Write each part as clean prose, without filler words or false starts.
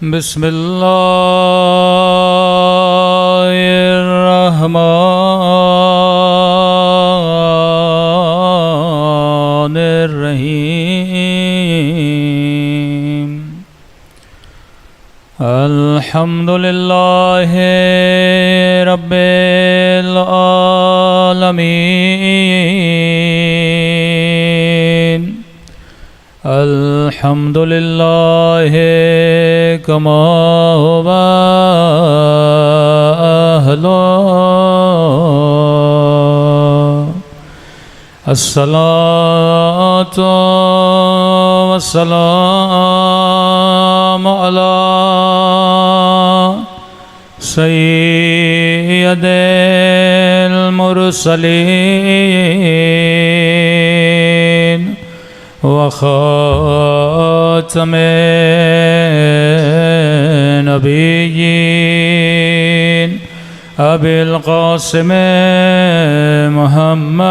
بسم اللہ الرحمن الرحیم الحمد للہ رب العالمین الحمد للہ کما هو أهله الصلاة والسلام على سيد المرسلين وخاتم النبيين أبي القاسم محمد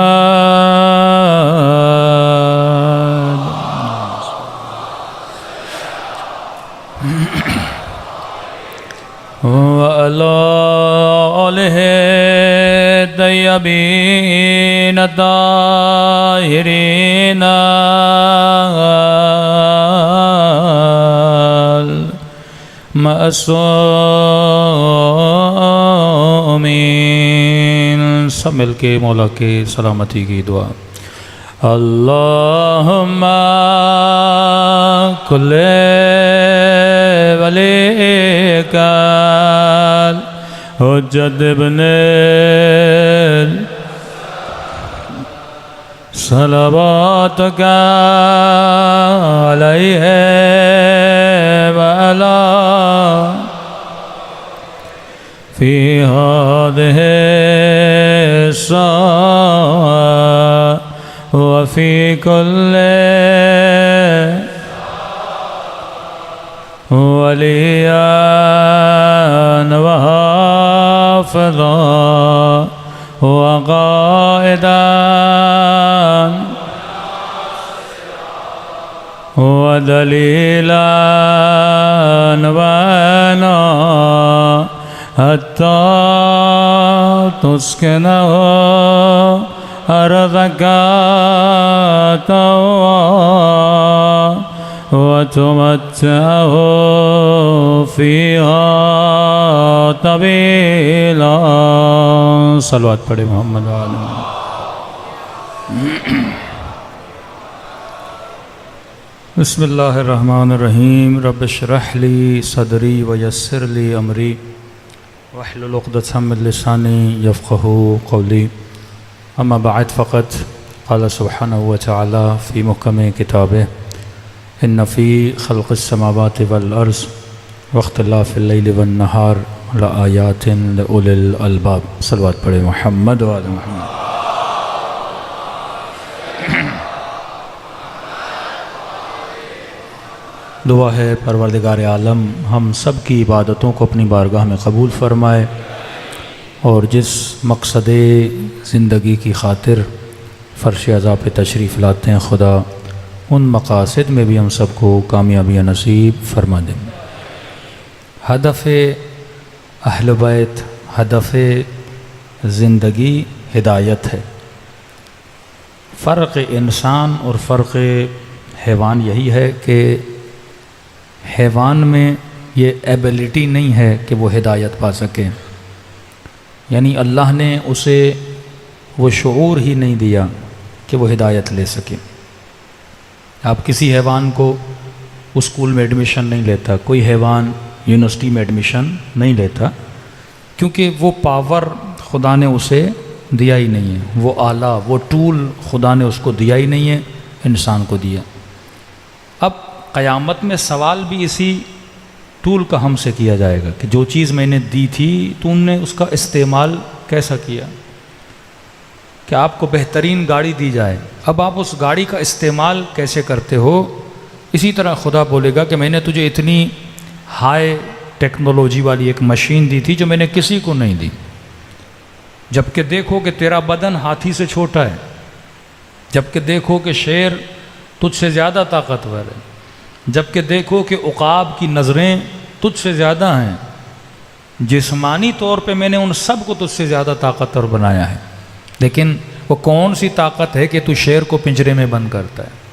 وعلى آله الطيبين الطاهرين معصومین۔ سب مل کے مولا کے سلامتی کی دعا۔ اللہم کل ولیک حجت ابن صلواتک علیہ وعلا فی هذه الساعة وفي كل وليا وحافظا وقائدا ودليلا وانا حتى تسكنه أرضك طوعا وتمتعه فيها طويلا۔ صلوات پڑھے محمد وآلہ۔ بسم اللہ الرحمن الرحیم۔ رب اشرح لی صدری ویسر لی امری واحلل عقدۃ من لسانی یفقہوا قولی۔ اما بعد فقط قال سبحانہ وتعالی فی محکم کتابہ ان فی خلق السماوات والارض واختلاف اللیل والنہار لآیات لأولی الالباب۔ صلوات پڑھے محمد وآل محمد۔ دعا ہے پروردگار عالم ہم سب کی عبادتوں کو اپنی بارگاہ میں قبول فرمائے، اور جس مقصد زندگی کی خاطر فرش عزا پہ تشریف لاتے ہیں خدا ان مقاصد میں بھی ہم سب کو کامیابی نصیب فرما دیں۔ ہدف اہل بیت، ہدف زندگی ہدایت ہے۔ فرق انسان اور فرق حیوان یہی ہے کہ حیوان میں یہ ایبلٹی نہیں ہے کہ وہ ہدایت پا سکے، یعنی اللہ نے اسے وہ شعور ہی نہیں دیا کہ وہ ہدایت لے سکے۔ آپ کسی حیوان کو اسکول میں ایڈمیشن نہیں لیتا، کوئی حیوان یونیورسٹی میں ایڈمیشن نہیں لیتا، کیونکہ وہ پاور خدا نے اسے دیا ہی نہیں ہے، وہ آلہ، وہ ٹول خدا نے اس کو دیا ہی نہیں ہے، انسان کو دیا۔ اب قیامت میں سوال بھی اسی ٹول کا ہم سے کیا جائے گا کہ جو چیز میں نے دی تھی تم نے اس کا استعمال کیسا کیا۔ کہ آپ کو بہترین گاڑی دی جائے، اب آپ اس گاڑی کا استعمال کیسے کرتے ہو، اسی طرح خدا بولے گا کہ میں نے تجھے اتنی ہائی ٹیکنالوجی والی ایک مشین دی تھی جو میں نے کسی کو نہیں دی، جبکہ دیکھو کہ تیرا بدن ہاتھی سے چھوٹا ہے، جبکہ دیکھو کہ شیر تجھ سے زیادہ طاقتور ہے، جبکہ دیکھو کہ عقاب کی نظریں تجھ سے زیادہ ہیں، جسمانی طور پہ میں نے ان سب کو تجھ سے زیادہ طاقتور بنایا ہے، لیکن وہ کون سی طاقت ہے کہ تو شیر کو پنجرے میں بند کرتا ہے؟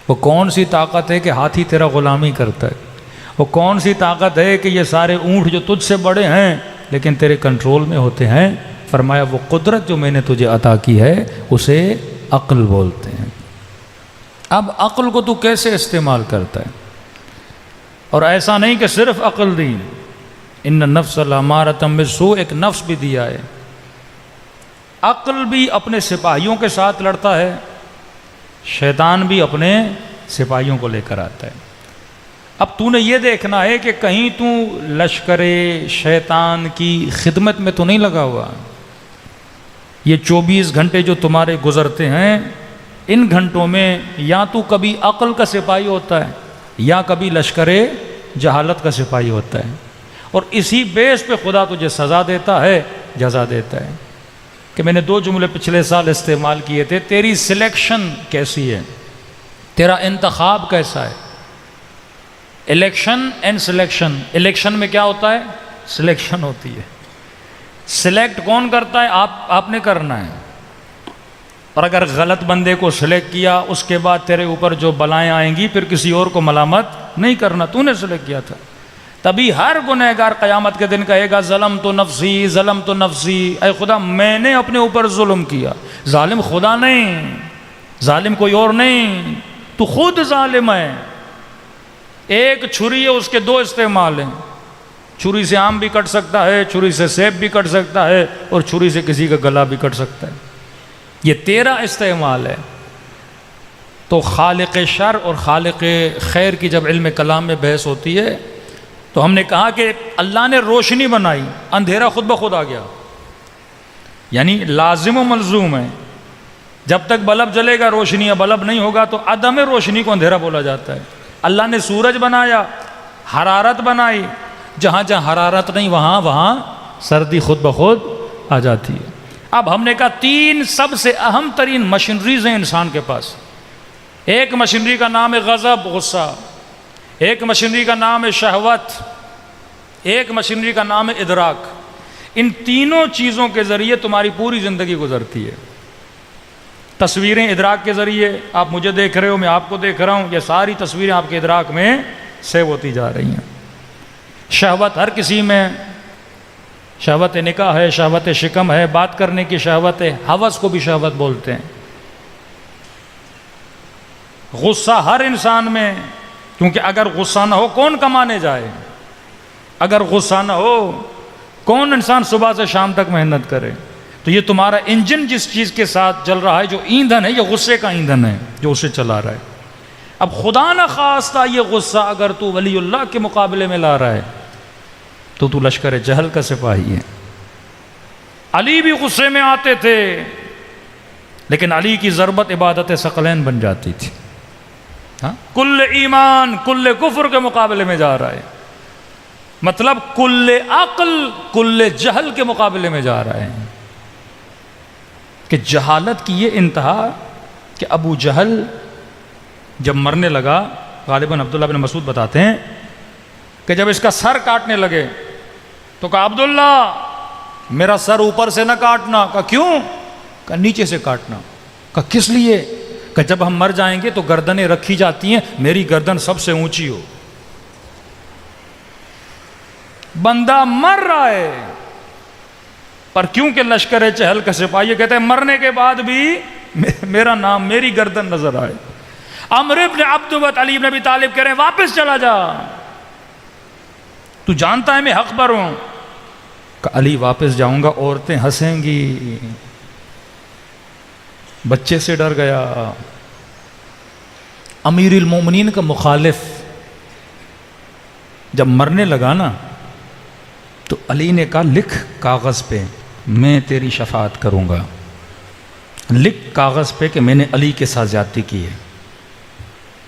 وہ کون سی طاقت ہے کہ ہاتھی تیرا غلامی کرتا ہے؟ وہ کون سی طاقت ہے کہ یہ سارے اونٹ جو تجھ سے بڑے ہیں لیکن تیرے کنٹرول میں ہوتے ہیں؟ فرمایا وہ قدرت جو میں نے تجھے عطا کی ہے اسے عقل بولتے ہیں۔ اب عقل کو تو کیسے استعمال کرتا ہے؟ اور ایسا نہیں کہ صرف عقل دی، ان نفس لامارۃ بالسوء، ایک نفس بھی دیا ہے۔ عقل بھی اپنے سپاہیوں کے ساتھ لڑتا ہے، شیطان بھی اپنے سپاہیوں کو لے کر آتا ہے۔ اب تو نے یہ دیکھنا ہے کہ کہیں تو لشکر شیطان کی خدمت میں تو نہیں لگا ہوا۔ یہ 24 گھنٹے جو تمہارے گزرتے ہیں، ان گھنٹوں میں یا تو کبھی عقل کا سپاہی ہوتا ہے یا کبھی لشکر جہالت کا سپاہی ہوتا ہے، اور اسی بیس پہ خدا تجھے سزا دیتا ہے، جزا دیتا ہے۔ کہ میں نے 2 جملے پچھلے سال استعمال کیے تھے، تیری سلیکشن کیسی ہے، تیرا انتخاب کیسا ہے۔ الیکشن اینڈ سلیکشن، الیکشن میں کیا ہوتا ہے؟ سلیکشن ہوتی ہے۔ سلیکٹ کون کرتا ہے؟ آپ نے کرنا ہے، اور اگر غلط بندے کو سلیکٹ کیا اس کے بعد تیرے اوپر جو بلائیں آئیں گی پھر کسی اور کو ملامت نہیں کرنا، تو نے سلیکٹ کیا تھا۔ تبھی ہر گنہگار قیامت کے دن کہے گا ظلمت نفسی ظلمت نفسی، اے خدا میں نے اپنے اوپر ظلم کیا۔ ظالم خدا نہیں، ظالم کوئی اور نہیں، تو خود ظالم ہے۔ ایک چھری ہے، اس کے 2 استعمال ہیں، چھری سے آم بھی کٹ سکتا ہے، چھری سے سیب بھی کٹ سکتا ہے، اور چھری سے کسی کا گلا بھی کٹ سکتا ہے۔ یہ تیرا استعمال ہے۔ تو خالق شر اور خالق خیر کی جب علم کلام میں بحث ہوتی ہے تو ہم نے کہا کہ اللہ نے روشنی بنائی، اندھیرا خود بخود آ گیا، یعنی لازم و ملزوم ہے۔ جب تک بلب جلے گا روشنی ہے، بلب نہیں ہوگا تو عدم روشنی کو اندھیرا بولا جاتا ہے۔ اللہ نے سورج بنایا، حرارت بنائی، جہاں جہاں حرارت نہیں وہاں سردی خود بخود آ جاتی ہے۔ اب ہم نے کہا 3 سب سے اہم ترین مشینریز ہیں انسان کے پاس۔ ایک مشینری کا نام ہے غضب، غصہ، ایک مشینری کا نام ہے شہوت، ایک مشینری کا نام ہے ادراک۔ ان تینوں چیزوں کے ذریعے تمہاری پوری زندگی گزرتی ہے۔ تصویریں ادراک کے ذریعے، آپ مجھے دیکھ رہے ہو، میں آپ کو دیکھ رہا ہوں، یہ ساری تصویریں آپ کے ادراک میں سیو ہوتی جا رہی ہیں۔ شہوت ہر کسی میں، شہوت نکاح ہے، شہوت شکم ہے، بات کرنے کی شہوت ہے، ہوس کو بھی شہوت بولتے ہیں۔ غصہ ہر انسان میں، کیونکہ اگر غصہ نہ ہو کون کمانے جائے؟ اگر غصہ نہ ہو کون انسان صبح سے شام تک محنت کرے؟ تو یہ تمہارا انجن جس چیز کے ساتھ چل رہا ہے، جو ایندھن ہے، یہ غصے کا ایندھن ہے جو اسے چلا رہا ہے۔ اب خدا نہ خواستہ یہ غصہ اگر تو ولی اللہ کے مقابلے میں لا رہا ہے تو لشکر جہل کا سپاہی ہے۔ علی بھی غصے میں آتے تھے، لیکن علی کی ضربت عبادت ثقلین بن جاتی تھی۔ کل ایمان کل کفر کے مقابلے میں جا رہا ہے، مطلب کل عقل کل جہل کے مقابلے میں جا رہا ہے۔ کہ جہالت کی یہ انتہا کہ ابو جہل جب مرنے لگا، غالباً عبداللہ بن مسعود بتاتے ہیں کہ جب اس کا سر کاٹنے لگے تو کہا عبداللہ میرا سر اوپر سے نہ کاٹنا۔ کہا کیوں؟ کہا نیچے سے کاٹنا۔ کہا کس لیے؟ کہ جب ہم مر جائیں گے تو گردنیں رکھی جاتی ہیں، میری گردن سب سے اونچی ہو۔ بندہ مر رہا ہے پر کیونکہ لشکر چہل کا سپاہی کہتے ہیں مرنے کے بعد بھی میرا نام، میری گردن نظر آئے۔ عمرو بن عبد وت علی بن ابی طالب کہہ رہے ہیں واپس چلا جا، تو جانتا ہے میں حق پر ہوں۔ کہ علی واپس جاؤں گا عورتیں ہنسیں گی، بچے سے ڈر گیا۔ امیر المومنین کا مخالف جب مرنے لگا نا تو علی نے کہا لکھ کاغذ پہ میں تیری شفاعت کروں گا، لکھ کاغذ پہ کہ میں نے علی کے ساتھ زیادتی کی ہے،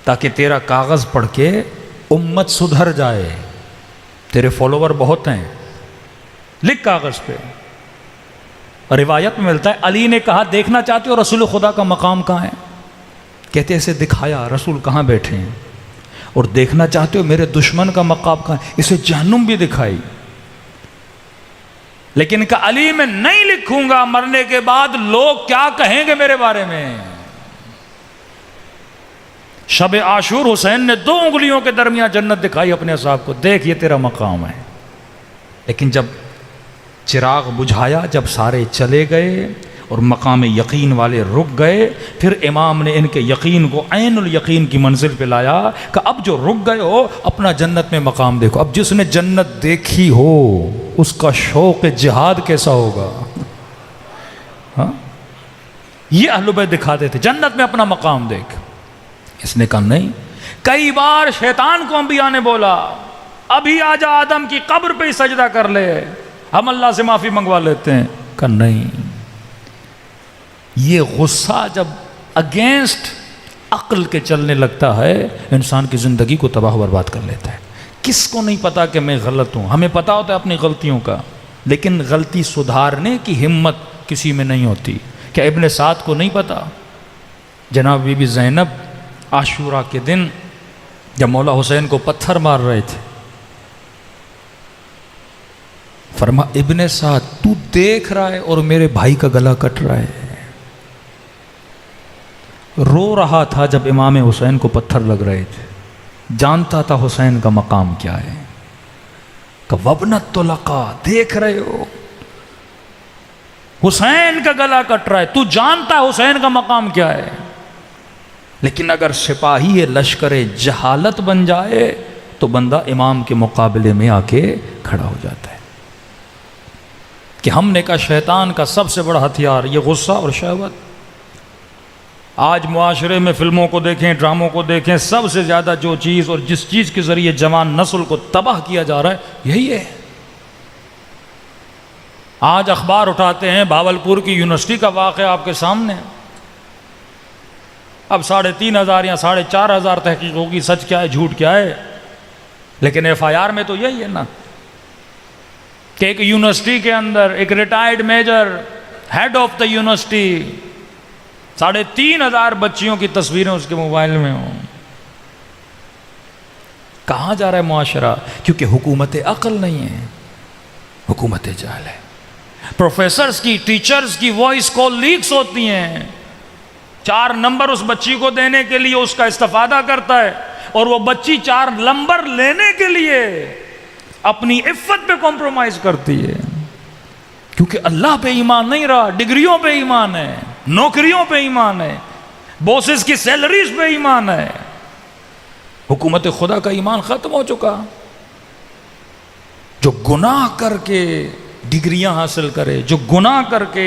تاکہ تیرا کاغذ پڑھ کے امت سدھر جائے، تیرے فالوور بہت ہیں، لکھ کاغذ پہ۔ اور روایت میں ملتا ہے علی نے کہا دیکھنا چاہتے ہو رسول خدا کا مقام کہاں ہے؟ کہتے اسے دکھایا، رسول کہاں بیٹھے ہیں؟ اور دیکھنا چاہتے ہو میرے دشمن کا مقام کہاں ہے؟ اسے جہنم بھی دکھائی، لیکن کہ علی میں نہیں لکھوں گا، مرنے کے بعد لوگ کیا کہیں گے میرے بارے میں۔ شب عاشور حسین نے 2 انگلیوں کے درمیان جنت دکھائی اپنے اصحاب کو، دیکھ یہ تیرا مقام ہے۔ لیکن جب چراغ بجھایا، جب سارے چلے گئے اور مقام یقین والے رک گئے، پھر امام نے ان کے یقین کو عین الیقین کی منزل پہ لایا کہ اب جو رک گئے ہو اپنا جنت میں مقام دیکھو۔ اب جس نے جنت دیکھی ہو اس کا شوق جہاد کیسا ہوگا؟ ہاں، یہ اہل بیت دکھاتے تھے، جنت میں اپنا مقام دیکھ۔ اس نے کہا نہیں۔ کئی بار شیطان کو انبیاء نے بولا ابھی آجا آدم کی قبر پہ ہی سجدہ کر لے، ہم اللہ سے معافی منگوا لیتے ہیں۔ کہا نہیں۔ یہ غصہ جب اگینسٹ عقل کے چلنے لگتا ہے انسان کی زندگی کو تباہ و برباد کر لیتا ہے۔ کس کو نہیں پتا کہ میں غلط ہوں؟ ہمیں پتا ہوتا ہے اپنی غلطیوں کا، لیکن غلطی سدھارنے کی ہمت کسی میں نہیں ہوتی۔ کیا ابن سعد کو نہیں پتا؟ جناب بی بی زینب عاشورہ کے دن جب مولا حسین کو پتھر مار رہے تھے، فرما ابن سعد تو دیکھ رہا ہے اور میرے بھائی کا گلا کٹ رہا ہے۔ رو رہا تھا جب امام حسین کو پتھر لگ رہے تھے، جانتا تھا حسین کا مقام کیا ہے۔ کہ وابنت طلقا، دیکھ رہے ہو حسین کا گلا کٹ رہا ہے، تو جانتا ہے حسین کا مقام کیا ہے۔ لیکن اگر سپاہی لشکر جہالت بن جائے تو بندہ امام کے مقابلے میں آ کے کھڑا ہو جاتا ہے۔ کہ ہم نے کہا شیطان کا سب سے بڑا ہتھیار یہ غصہ اور شہوت۔ آج معاشرے میں فلموں کو دیکھیں، ڈراموں کو دیکھیں، سب سے زیادہ جو چیز اور جس چیز کے ذریعے جوان نسل کو تباہ کیا جا رہا ہے یہی ہے۔ آج اخبار اٹھاتے ہیں، بھاولپور کی یونیورسٹی کا واقعہ آپ کے سامنے، اب 3500 یا 4500 تحقیق ہوگی سچ کیا ہے جھوٹ کیا ہے، لیکن ایف آئی آر میں تو یہی ہے نا کہ ایک یونیورسٹی کے اندر ایک retired major head of the university 3500 بچیوں کی تصویریں اس کے موبائل میں ہوں۔ کہاں جا رہا ہے معاشرہ؟ کیونکہ حکومت عقل نہیں ہے، حکومت جہل ہے۔ پروفیسرز کی، ٹیچرز کی وائس کال لیکس ہوتی ہیں، 4 نمبر اس بچی کو دینے کے لیے اس کا استفادہ کرتا ہے، اور وہ بچی 4 نمبر لینے کے لیے اپنی عفت پہ کمپرومائز کرتی ہے، کیونکہ اللہ پہ ایمان نہیں رہا، ڈگریوں پہ ایمان ہے، نوکریوں پہ ایمان ہے، بوسز کی سیلریز پہ ایمان ہے۔ حکومت خدا کا ایمان ختم ہو چکا۔ جو گناہ کر کے ڈگریاں حاصل کرے، جو گناہ کر کے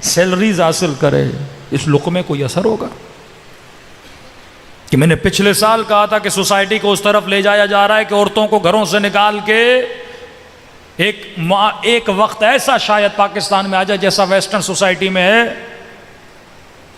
سیلریز حاصل کرے، اس لقمے کو یہ اثر ہوگا؟ کہ میں نے پچھلے سال کہا تھا کہ سوسائٹی کو اس طرف لے جایا جا رہا ہے کہ عورتوں کو گھروں سے نکال کے ایک وقت ایسا شاید پاکستان میں آ جائے جیسا ویسٹرن سوسائٹی میں ہے،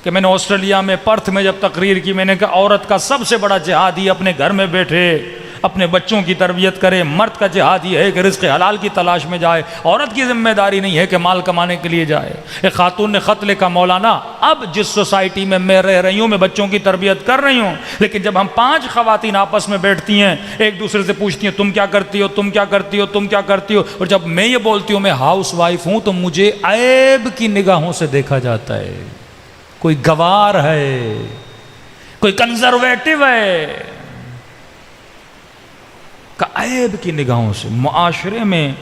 کہ میں نے آسٹریلیا میں پرتھ میں جب تقریر کی، میں نے کہا عورت کا سب سے بڑا جہاد یہ اپنے گھر میں بیٹھے اپنے بچوں کی تربیت کرے، مرد کا جہاد یہ ہے کہ رزق حلال کی تلاش میں جائے، عورت کی ذمہ داری نہیں ہے کہ مال کمانے کے لیے جائے۔ ایک خاتون نے خط لکھا، مولانا اب جس سوسائٹی میں میں رہ رہی ہوں میں بچوں کی تربیت کر رہی ہوں، لیکن جب ہم 5 خواتین آپس میں بیٹھتی ہیں ایک دوسرے سے پوچھتی ہیں تم کیا کرتی ہو، تم کیا کرتی ہو، تم کیا کرتی ہو، اور جب میں یہ بولتی ہوں میں ہاؤس وائف ہوں تو مجھے عیب کی نگاہوں سے دیکھا جاتا ہے، کوئی گوار ہے، کوئی کنزرویٹو ہے، کا عیب کی نگاہوں سے۔ معاشرے میں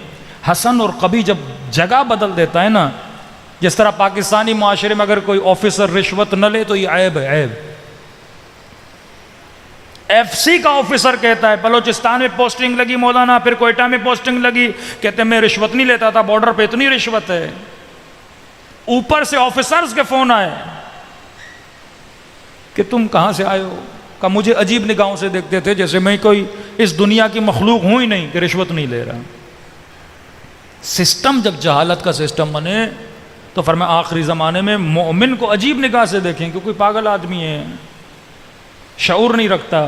حسن اور قبیح جب جگہ بدل دیتا ہے نا، جس طرح پاکستانی معاشرے میں اگر کوئی آفیسر رشوت نہ لے تو یہ عیب ہے، عیب۔ ایف سی کا آفیسر کہتا ہے بلوچستان میں پوسٹنگ لگی مولانا، پھر کوئٹہ میں پوسٹنگ لگی، کہتے ہیں میں رشوت نہیں لیتا تھا، بارڈر پہ اتنی رشوت ہے۔ اوپر سے آفیسرز کے فون آئے کہ تم کہاں سے آئے ہو، کہ مجھے عجیب نگاہوں سے دیکھتے تھے جیسے میں کوئی اس دنیا کی مخلوق ہوں ہی نہیں کہ رشوت نہیں لے رہا۔ سسٹم جب جہالت کا سسٹم بنے تو فرمایا آخری زمانے میں مومن کو عجیب نگاہ سے دیکھیں کہ کوئی پاگل آدمی ہے، شعور نہیں رکھتا۔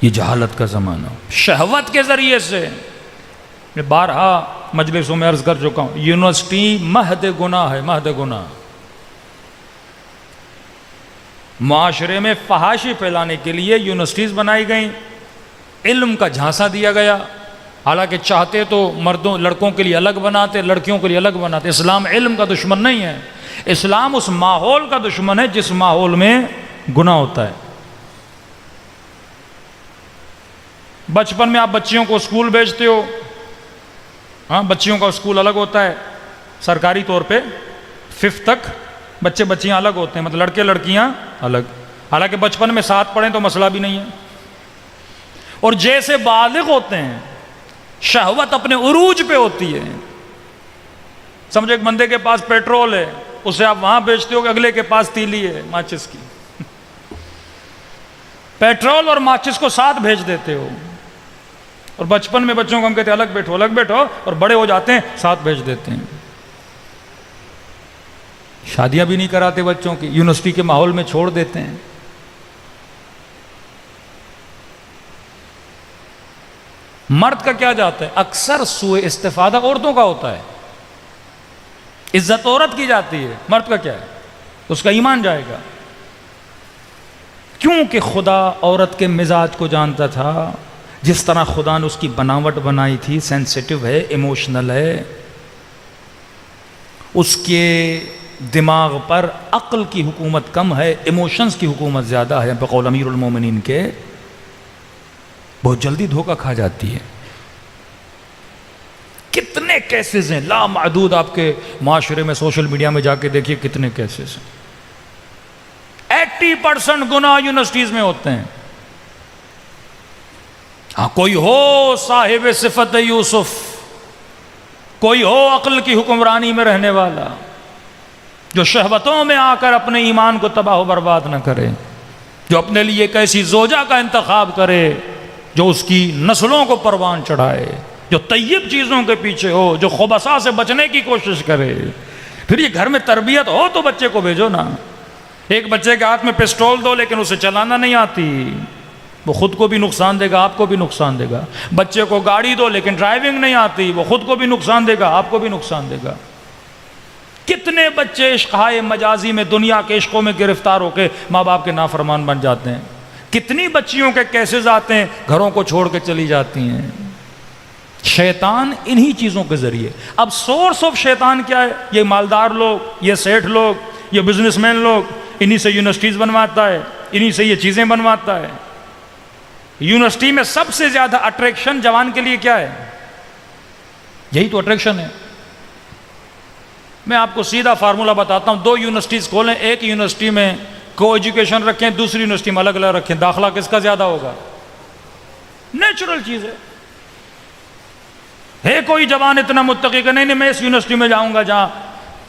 یہ جہالت کا زمانہ، شہوت کے ذریعے سے۔ میں بارہا مجلسوں میں عرض کر چکا ہوں، یونیورسٹی مہد گناہ ہے، مہد گناہ۔ معاشرے میں فحاشی پھیلانے کے لیے یونیورسٹیز بنائی گئیں، علم کا جھانسا دیا گیا، حالانکہ چاہتے تو لڑکوں کے لیے الگ بناتے، لڑکیوں کے لیے الگ بناتے۔ اسلام علم کا دشمن نہیں ہے، اسلام اس ماحول کا دشمن ہے جس ماحول میں گناہ ہوتا ہے۔ بچپن میں آپ بچیوں کو اسکول بھیجتے ہو، ہاں بچیوں کا اسکول الگ ہوتا ہے سرکاری طور پہ، 5th تک بچے بچیاں الگ ہوتے ہیں، مطلب لڑکے لڑکیاں الگ، حالانکہ بچپن میں ساتھ پڑھیں تو مسئلہ بھی نہیں ہے۔ اور جیسے بالغ ہوتے ہیں شہوت اپنے عروج پہ ہوتی ہے، سمجھو ایک بندے کے پاس پیٹرول ہے، اسے آپ وہاں بیچتے ہو کہ اگلے کے پاس تیلی ہے ماچس کی، پیٹرول اور ماچس کو ساتھ بھیج دیتے ہو۔ اور بچپن میں بچوں کو ہم کہتے ہیں الگ بیٹھو، اور بڑے ہو جاتے ہیں ساتھ بھیج دیتے ہیں۔ شادیاں بھی نہیں کراتے بچوں کی، یونیورسٹی کے ماحول میں چھوڑ دیتے ہیں۔ مرد کا کیا جاتا ہے؟ اکثر سوء استفادہ عورتوں کا ہوتا ہے، عزت عورت کی جاتی ہے، مرد کا کیا ہے؟ اس کا ایمان جائے گا، کیونکہ خدا عورت کے مزاج کو جانتا تھا، جس طرح خدا نے اس کی بناوٹ بنائی تھی، سینسیٹیو ہے، ایموشنل ہے، اس کے دماغ پر عقل کی حکومت کم ہے، ایموشنز کی حکومت زیادہ ہے، بقول امیر المومنین کے، بہت جلدی دھوکہ کھا جاتی ہے۔ کتنے کیسز ہیں لامحدود، آپ کے معاشرے میں سوشل میڈیا میں جا کے دیکھیے کتنے کیسز ہیں۔ 80% گناہ یونیورسٹیز میں ہوتے ہیں۔ ہاں کوئی ہو صاحب صفت یوسف، کوئی ہو عقل کی حکمرانی میں رہنے والا، جو شہوتوں میں آ کر اپنے ایمان کو تباہ و برباد نہ کرے، جو اپنے لیے ایک ایسی زوجہ کا انتخاب کرے جو اس کی نسلوں کو پروان چڑھائے، جو طیب چیزوں کے پیچھے ہو، جو خبثاء سے بچنے کی کوشش کرے۔ پھر یہ گھر میں تربیت ہو تو بچے کو بھیجو نا۔ ایک بچے کے ہاتھ میں پسٹول دو لیکن اسے چلانا نہیں آتی، وہ خود کو بھی نقصان دے گا، آپ کو بھی نقصان دے گا۔ بچے کو گاڑی دو لیکن ڈرائیونگ نہیں آتی، وہ خود کو بھی نقصان دے گا، آپ کو بھی نقصان دے گا۔ کتنے بچے عشقہائے مجازی میں، دنیا کے عشقوں میں گرفتار ہو کے ماں باپ کے نافرمان بن جاتے ہیں۔ کتنی بچیوں کے کیسز آتے ہیں، گھروں کو چھوڑ کے چلی جاتی ہیں۔ شیطان انہی چیزوں کے ذریعے۔ اب سورس آف شیطان کیا ہے؟ یہ مالدار لوگ، یہ سیٹھ لوگ، یہ بزنس مین لوگ، انہی سے یونیورسٹیز بنواتا ہے، انہی سے یہ چیزیں بنواتا ہے۔ یونیورسٹی میں سب سے زیادہ اٹریکشن جوان کے لیے کیا ہے؟ یہی تو اٹریکشن ہے۔ میں آپ کو سیدھا فارمولہ بتاتا ہوں، 2 یونیورسٹیز کھولیں، ایک یونیورسٹی میں کو ایجوکیشن رکھیں، دوسری یونیورسٹی میں الگ الگ رکھیں، داخلہ کس کا زیادہ ہوگا؟ نیچرل چیز ہے کوئی جوان اتنا متقی کہ نہیں میں اس یونیورسٹی میں جاؤں گا جہاں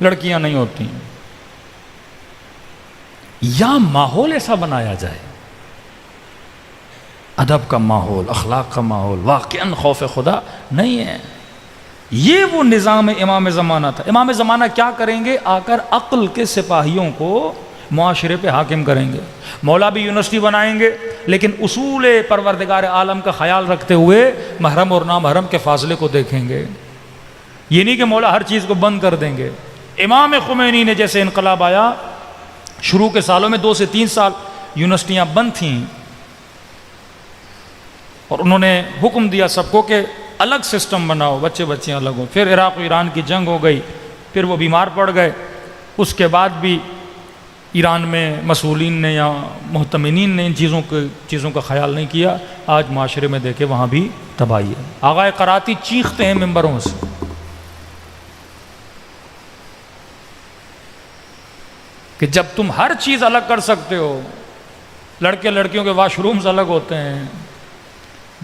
لڑکیاں نہیں ہوتی ہیں، یا ماحول ایسا بنایا جائے، ادب کا ماحول، اخلاق کا ماحول، واقعاً خوف خدا نہیں ہے۔ یہ وہ نظام امام زمانہ تھا۔ امام زمانہ کیا کریں گے؟ آ کر عقل کے سپاہیوں کو معاشرے پہ حاکم کریں گے۔ مولا بھی یونیورسٹی بنائیں گے لیکن اصول پروردگار عالم کا خیال رکھتے ہوئے محرم اور نامحرم کے فاصلے کو دیکھیں گے۔ یہ نہیں کہ مولا ہر چیز کو بند کر دیں گے۔ امام خمینی نے جیسے انقلاب آیا، شروع کے سالوں میں 2 سے 3 سال یونیورسٹیاں بند تھیں، اور انہوں نے حکم دیا سب کو کہ الگ سسٹم بناؤ، بچے بچیاں الگ ہوں۔ پھر عراق و ایران کی جنگ ہو گئی، پھر وہ بیمار پڑ گئے، اس کے بعد بھی ایران میں مسئولین نے یا محتمنین نے ان چیزوں کا خیال نہیں کیا۔ آج معاشرے میں دیکھے وہاں بھی تباہی ہے۔ آغائے قراتی چیختے ہیں ممبروں سے کہ جب تم ہر چیز الگ کر سکتے ہو، لڑکے لڑکیوں کے واش رومز الگ ہوتے ہیں،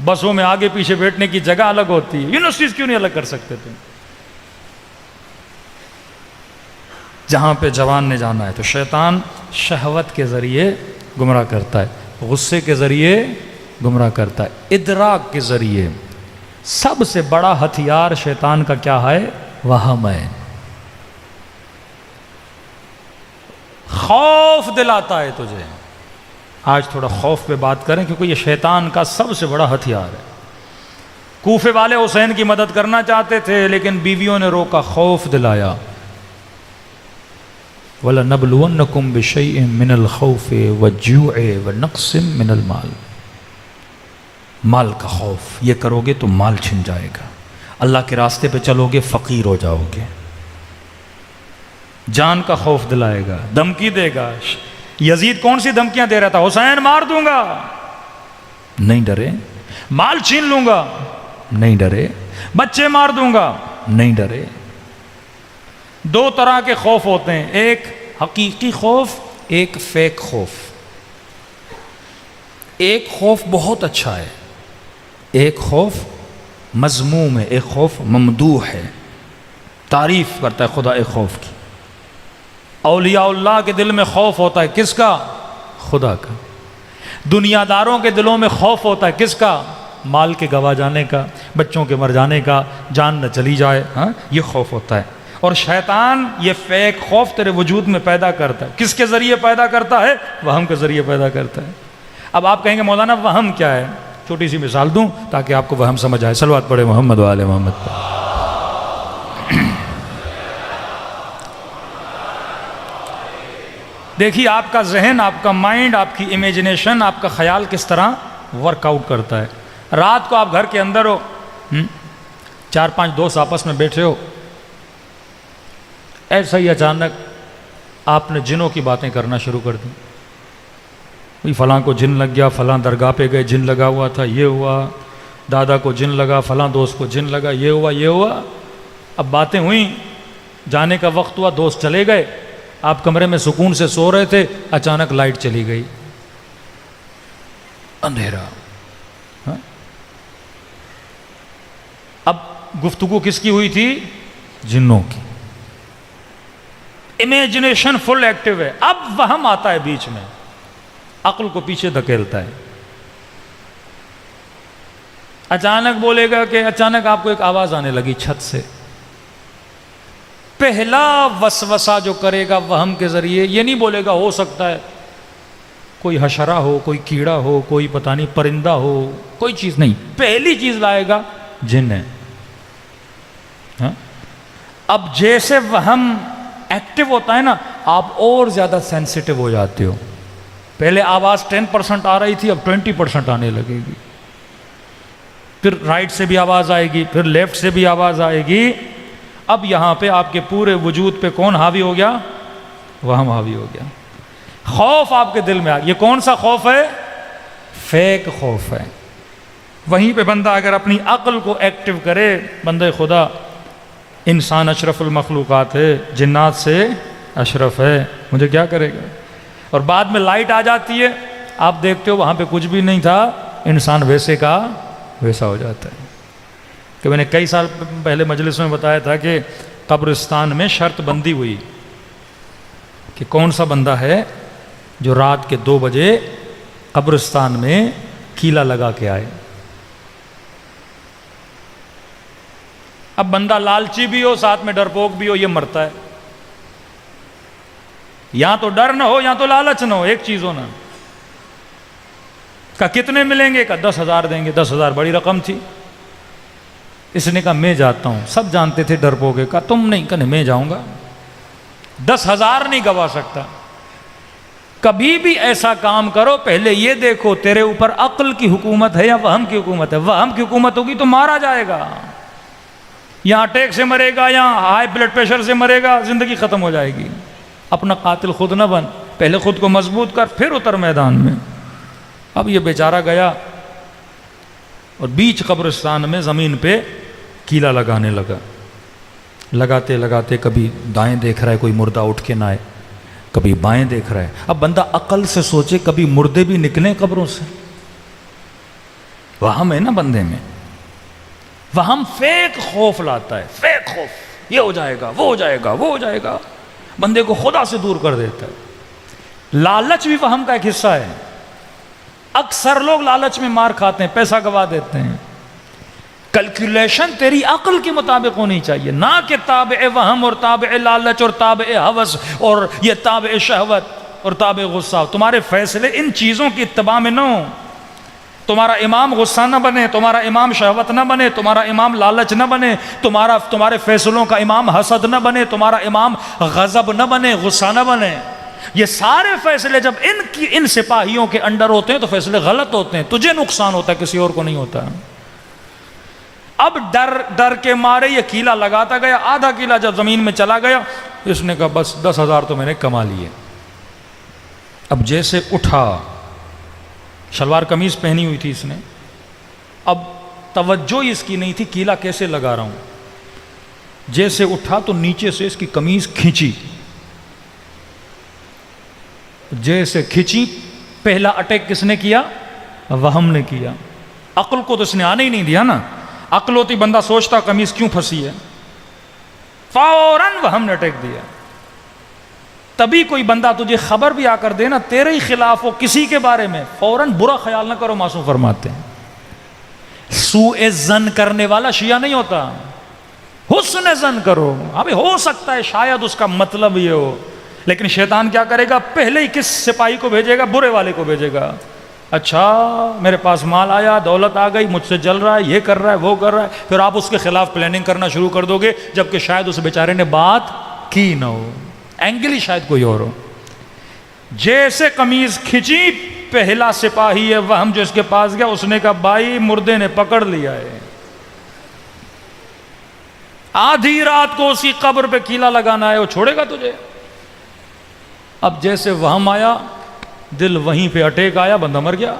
بسوں میں آگے پیچھے بیٹھنے کی جگہ الگ ہوتی ہے، یونیورسٹیز کیوں نہیں الگ کر سکتے تم؟ جہاں پہ جوان نے جانا ہے تو شیطان شہوت کے ذریعے گمراہ کرتا ہے، غصے کے ذریعے گمراہ کرتا ہے، ادراک کے ذریعے۔ سب سے بڑا ہتھیار شیطان کا کیا ہے؟ وہم ہے، خوف دلاتا ہے تجھے۔ آج تھوڑا خوف پہ بات کریں کیونکہ یہ شیطان کا سب سے بڑا ہتھیار ہے۔ کوفے والے حسین کی مدد کرنا چاہتے تھے لیکن بیویوں نے روکا، خوف دلایا۔ وَلَنَبْلُوَنَّكُمْ بِشَيْءٍ مِّنَ الْخَوْفِ وَالْجُوعِ وَنَقْصٍ مِّنَ الْمَالِ، مال کا خوف، یہ کرو گے تو مال چھن جائے گا، اللہ کے راستے پہ چلو گے فقیر ہو جاؤ گے، جان کا خوف دلائے گا، دھمکی دے گا۔ یزید کون سی دھمکیاں دے رہا تھا؟ حسین مار دوں گا، نہیں ڈرے، مال چھین لوں گا، نہیں ڈرے، بچے مار دوں گا، نہیں ڈرے۔ دو طرح کے خوف ہوتے ہیں، ایک حقیقی خوف، ایک فیک خوف۔ ایک خوف بہت اچھا ہے، ایک خوف مذموم ہے، ایک خوف ممدوح ہے، تعریف کرتا ہے خدا ایک خوف کی۔ اولیاء اللہ کے دل میں خوف ہوتا ہے، کس کا؟ خدا کا۔ دنیا داروں کے دلوں میں خوف ہوتا ہے، کس کا؟ مال کے گوا جانے کا، بچوں کے مر جانے کا، جان نہ چلی جائے، ہاں یہ خوف ہوتا ہے۔ اور شیطان یہ فیک خوف تیرے وجود میں پیدا کرتا ہے، کس کے ذریعے پیدا کرتا ہے؟ وہم کے ذریعے پیدا کرتا ہے۔ اب آپ کہیں گے مولانا وہم کیا ہے؟ چھوٹی سی مثال دوں تاکہ آپ کو وہم سمجھ آئے۔ صلوات پڑھے محمد و آل محمد پر۔ دیکھیے آپ کا ذہن، آپ کا مائنڈ، آپ کی امیجنیشن، آپ کا خیال کس طرح ورک آؤٹ کرتا ہے۔ رات کو آپ گھر کے اندر ہو، 4-5 دوست آپس میں بیٹھے ہو، ایسا ہی اچانک آپ نے جنوں کی باتیں کرنا شروع کر دی۔ فلاں کو جن لگ گیا، فلاں درگاہ پہ گئے جن لگا ہوا تھا، یہ ہوا، دادا کو جن لگا، فلاں دوست کو جن لگا، یہ ہوا یہ ہوا۔ اب باتیں ہوئیں، جانے کا وقت ہوا، دوست چلے گئے، آپ کمرے میں سکون سے سو رہے تھے، اچانک لائٹ چلی گئی، اندھیرا۔ اب گفتگو کس کی ہوئی تھی؟ جنوں کی۔ امیجنیشن فل ایکٹیو ہے۔ اب وہم آتا ہے بیچ میں، عقل کو پیچھے دھکیلتا ہے۔ اچانک بولے گا کہ اچانک آپ کو ایک آواز آنے لگی چھت سے۔ پہلا وسوسہ جو کرے گا وہم کے ذریعے، یہ نہیں بولے گا ہو سکتا ہے کوئی حشرہ ہو، کوئی کیڑا ہو، کوئی پتہ نہیں پرندہ ہو، کوئی چیز نہیں، پہلی چیز لائے گا جن ہے۔ اب جیسے وہم ایکٹیو ہوتا ہے نا، آپ اور زیادہ سینسیٹیو ہو جاتے ہو۔ پہلے آواز 10% آ رہی تھی، اب 20% آنے لگے گی، پھر رائٹ سے بھی آواز آئے گی، پھر لیفٹ سے بھی آواز آئے گی۔ اب یہاں پہ آپ کے پورے وجود پہ کون حاوی ہو گیا؟ وہم حاوی ہو گیا۔ خوف آپ کے دل میں آ گیا۔ یہ کون سا خوف ہے؟ فیک خوف ہے۔ وہیں پہ بندہ اگر اپنی عقل کو ایکٹیو کرے، بندہ خدا، انسان اشرف المخلوقات ہے، جنات سے اشرف ہے، مجھے کیا کرے گا؟ اور بعد میں لائٹ آ جاتی ہے، آپ دیکھتے ہو وہاں پہ کچھ بھی نہیں تھا، انسان ویسے کا ویسا ہو جاتا ہے۔ کہ میں نے کئی سال پہلے مجلس میں بتایا تھا کہ قبرستان میں شرط بندی ہوئی کہ کون سا بندہ ہے جو رات کے 2 بجے قبرستان میں کیلا لگا کے آئے۔ اب بندہ لالچی بھی ہو، ساتھ میں ڈرپوک بھی ہو، یہ مرتا ہے۔ یا تو ڈر نہ ہو یا تو لالچ نہ ہو، ایک چیز ہونا۔ کہا کتنے ملیں گے؟ کہا 10,000 دیں گے۔ 10,000 بڑی رقم تھی۔ اس نے کہا میں جاتا ہوں۔ سب جانتے تھے ڈرپوک ہے، کہا تم نہیں، کہا میں جاؤں گا، 10,000 نہیں گوا سکتا۔ کبھی بھی ایسا کام کرو پہلے یہ دیکھو تیرے اوپر عقل کی حکومت ہے یا وہم کی حکومت ہے۔ وہم کی حکومت ہوگی تو مارا جائے گا، یا اٹیک سے مرے گا یا ہائی بلڈ پریشر سے مرے گا، زندگی ختم ہو جائے گی۔ اپنا قاتل خود نہ بن، پہلے خود کو مضبوط کر پھر اتر میدان میں۔ اب یہ بیچارہ گیا اور بیچ قبرستان میں زمین پہ کیلا لگانے لگا۔ لگاتے لگاتے کبھی دائیں دیکھ رہا ہے کوئی مردہ اٹھ کے نہ آئے، کبھی بائیں دیکھ رہا ہے۔ اب بندہ عقل سے سوچے کبھی مردے بھی نکلیں قبروں سے، وہم ہے نا بندے میں۔ وہم فیک خوف لاتا ہے، فیک خوف، یہ ہو جائے گا، وہ ہو جائے گا، وہ ہو جائے گا، بندے کو خدا سے دور کر دیتا ہے۔ لالچ بھی وہم کا ایک حصہ ہے۔ اکثر لوگ لالچ میں مار کھاتے ہیں، پیسہ گوا دیتے ہیں۔ کیلکولیشن تیری عقل کے مطابق ہونی چاہیے، نہ کہ تابع وہم اور تابع لالچ اور تابع ہوس اور یہ تابع شہوت اور تابع غصہ۔ تمہارے فیصلے ان چیزوں کی اتباع میں نہ ہوں۔ تمہارا امام غصہ نہ بنے، تمہارا امام شہوت نہ بنے، تمہارا امام لالچ نہ بنے، تمہارے فیصلوں کا امام حسد نہ بنے، تمہارا امام غضب نہ بنے، غصہ نہ بنے۔ یہ سارے فیصلے جب ان سپاہیوں کے انڈر ہوتے ہیں تو فیصلے غلط ہوتے ہیں، تجھے نقصان ہوتا ہے، کسی اور کو نہیں ہوتا۔ اب ڈر کے مارے یہ کیلا لگاتا گیا، آدھا کیلا جب زمین میں چلا گیا، اس نے کہا بس 10,000 تو میں نے کما لیے۔ اب جیسے اٹھا، شلوار قمیض پہنی ہوئی تھی اس نے، اب توجہ اس کی نہیں تھی کیلا کیسے لگا رہا ہوں، جیسے اٹھا تو نیچے سے اس کی قمیض کھینچی، جیسے کھینچی پہلا اٹیک کس نے کیا؟ وہم نے کیا۔ عقل کو تو اس نے آنے ہی نہیں دیا نا، عقل ہوتی بندہ سوچتا قمیض کیوں پھنسی ہے، فوراً وہم نے اٹیک دیا۔ تبھی کوئی بندہ تجھے خبر بھی آ کر دے نا تیرے ہی خلاف ہو کسی کے بارے میں، فوراً برا خیال نہ کرو، معصوم فرماتے ہیں۔ سوء ظن کرنے والا شیعہ نہیں ہوتا، حسن ظن کرو، ابھی ہو سکتا ہے شاید اس کا مطلب یہ ہو، لیکن شیطان کیا کرے گا، پہلے ہی کس سپاہی کو بھیجے گا؟ برے والے کو بھیجے گا۔ اچھا میرے پاس مال آیا، دولت آ گئی، مجھ سے جل رہا ہے، یہ کر رہا ہے، وہ کر رہا ہے، پھر آپ اس کے خلاف پلاننگ کرنا شروع کر دو گے، جبکہ شاید اس بیچارے نے بات کی نہ ہو، اینگل ہی شاید کوئی اور ہو۔ جیسے قمیض کھینچی، پہلا سپاہی ہے وہم جو اس کے پاس گیا، اس نے کہا بھائی مردے نے پکڑ لیا ہے، آدھی رات کو اسی قبر پہ کیلا لگانا ہے، وہ چھوڑے گا تجھے؟ اب جیسے وہم آیا، دل وہیں پہ اٹیک آیا، بندہ مر گیا۔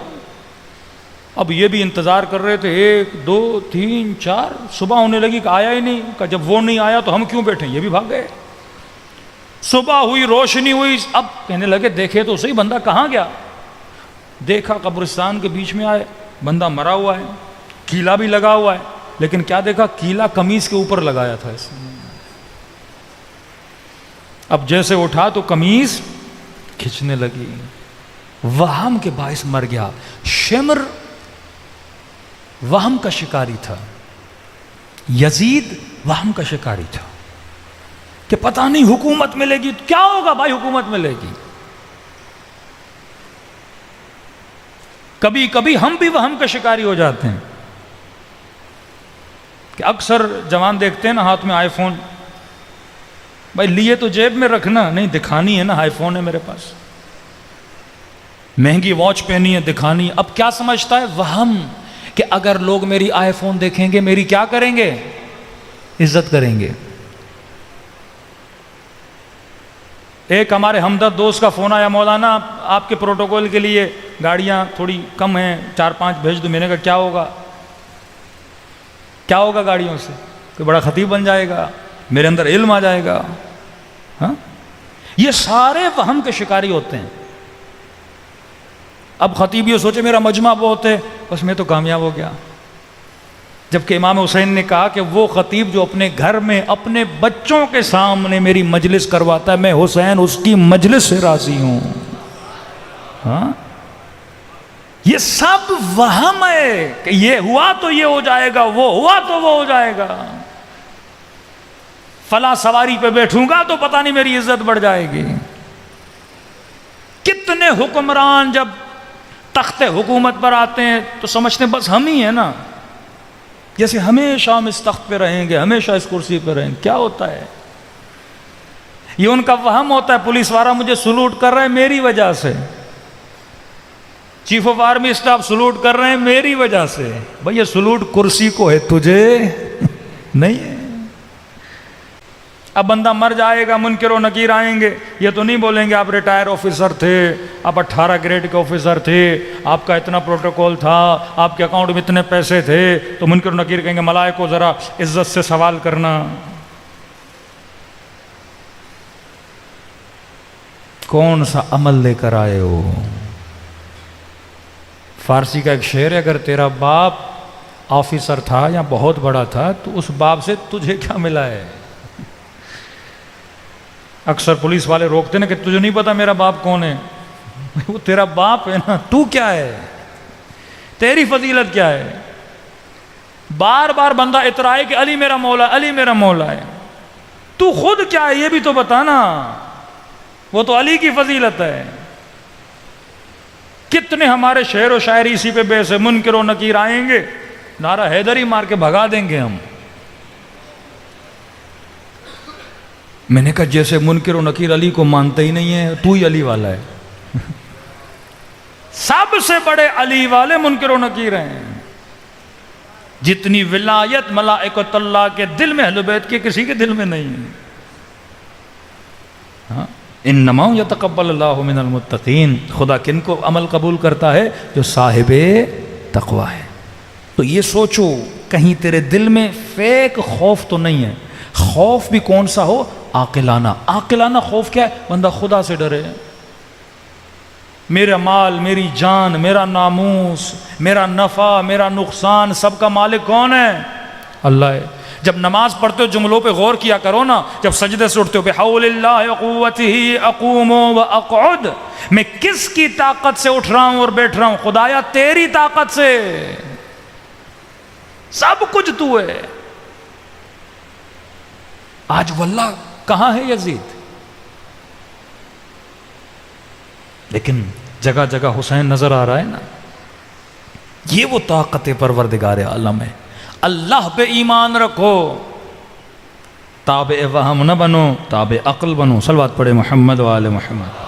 اب یہ بھی انتظار کر رہے تھے، 1 2 3 4، صبح ہونے لگی کہ آیا ہی نہیں، کہ جب وہ نہیں آیا تو ہم کیوں بیٹھیں، یہ بھی بھاگ گئے۔ صبح ہوئی، روشنی ہوئی، اب کہنے لگے دیکھے تو صحیح بندہ کہاں گیا، دیکھا قبرستان کے بیچ میں آئے، بندہ مرا ہوا ہے، کیلا بھی لگا ہوا ہے، لیکن کیا دیکھا، کیلا قمیض کے اوپر لگایا تھا اس نے۔ اب جیسے اٹھا تو قمیض کھچنے لگی، وہم کے باعث مر گیا۔ شمر وہم کا شکاری تھا، یزید وہم کا شکاری تھا کہ پتہ نہیں حکومت ملے گی، کیا ہوگا بھائی حکومت ملے گی۔ کبھی کبھی ہم بھی وہم کا شکاری ہو جاتے ہیں کہ اکثر جوان دیکھتے ہیں نا ہاتھ میں آئی فون، بھائی لیے تو جیب میں رکھنا نہیں، دکھانی ہے نا، آئی فون ہے میرے پاس، مہنگی واچ پہنی ہے، دکھانی۔ اب کیا سمجھتا ہے؟ وہم، کہ اگر لوگ میری آئی فون دیکھیں گے میری کیا کریں گے؟ عزت کریں گے۔ ایک ہمارے ہمدرد دوست کا فون آیا، مولانا آپ کے پروٹوکول کے لیے گاڑیاں تھوڑی کم ہیں، 4-5 بھیج دو۔ میں نے کہا کیا ہوگا؟ کیا ہوگا گاڑیوں سے؟ کوئی بڑا خطیب بن جائے گا، میرے اندر علم آ جائے گا۔ ہاں، یہ سارے وہم کے شکاری ہوتے ہیں۔ اب خطیب یہ سوچے میرا مجمع بہت ہے، بس میں تو کامیاب ہو گیا، جبکہ امام حسین نے کہا کہ وہ خطیب جو اپنے گھر میں اپنے بچوں کے سامنے میری مجلس کرواتا ہے، میں حسین اس کی مجلس سے راضی ہوں۔ ہاں، یہ سب وہم ہے کہ یہ ہوا تو یہ ہو جائے گا، وہ ہوا تو وہ ہو جائے گا، فلاں سواری پہ بیٹھوں گا تو پتہ نہیں میری عزت بڑھ جائے گی۔ کتنے حکمران جب تخت حکومت پر آتے ہیں تو سمجھتے ہیں بس ہم ہی ہیں نا، جیسے ہمیشہ ہم اس تخت پہ رہیں گے، ہمیشہ اس کرسی پہ رہیں گے۔ کیا ہوتا ہے؟ یہ ان کا وہم ہوتا ہے۔ پولیس والا مجھے سلوٹ کر رہا ہے میری وجہ سے، chief of army staff salute کر رہے ہیں میری وجہ سے۔ بھئی یہ سلوٹ کرسی کو ہے، تجھے نہیں ہے۔ اب بندہ مر جائے گا، منکر و نکیر آئیں گے، یہ تو نہیں بولیں گے آپ ریٹائر آفیسر تھے، آپ 18 گریڈ کے آفیسر تھے، آپ کا اتنا پروٹوکول تھا، آپ کے اکاؤنٹ میں اتنے پیسے تھے، تو منکر و نکیر کہیں گے ملائکو ذرا عزت سے سوال کرنا۔ کون سا عمل لے کر آئے ہو؟ فارسی کا ایک شعر ہے، اگر تیرا باپ آفیسر تھا یا بہت بڑا تھا تو اس باپ سے تجھے کیا ملا ہے؟ اکثر پولیس والے روکتے نا کہ تجھے نہیں پتا میرا باپ کون ہے، وہ تیرا باپ ہے نا، تو کیا ہے، تیری فضیلت کیا ہے؟ بار بار بندہ اترائے کہ علی میرا مولا، علی میرا مولا ہے، تو خود کیا ہے یہ بھی تو بتانا، وہ تو علی کی فضیلت ہے۔ کتنے ہمارے شعر و شاعری اسی پہ بیس ہے، منکر و نکیر آئیں گے نعرہ حیدری مار کے بھگا دیں گے ہم. میں نے کہا جیسے منکر و نکیر علی کو مانتے ہی نہیں ہے، تو ہی علی والا ہے. سب سے بڑے علی والے منکر و نکیر ہیں. جتنی ولایت ملائکۃ اللہ کے دل میں اہل بیت کے کسی کے دل میں نہیں ہے. ہاں، انما یتقبل اللہ من المتقین. خدا کن کو عمل قبول کرتا ہے؟ جو صاحب تقوی ہے. تو یہ سوچو کہیں تیرے دل میں فیک خوف تو نہیں ہے. خوف بھی کون سا ہو؟ عاقلانہ. عاقلانہ خوف کیا ہے؟ بندہ خدا سے ڈرے. میرا مال، میری جان، میرا ناموس، میرا نفع، میرا نقصان، سب کا مالک کون ہے؟ اللہ ہے. جب نماز پڑھتے ہو جملوں پہ غور کیا کرو نا. جب سجدے سے اٹھتے ہو بحول اللہ قوتہ اقوم و اقعد، میں کس کی طاقت سے اٹھ رہا ہوں اور بیٹھ رہا ہوں؟ خدایا تیری طاقت سے. سب کچھ تو ہے. آج واللہ کہاں ہے یزید؟ لیکن جگہ جگہ حسین نظر آ رہا ہے نا. یہ وہ طاقت پروردگار عالم ہے. اللہ پہ ایمان رکھو، تابع وہم نہ بنو، تابع عقل بنو. صلوات پڑھے محمد و آل محمد.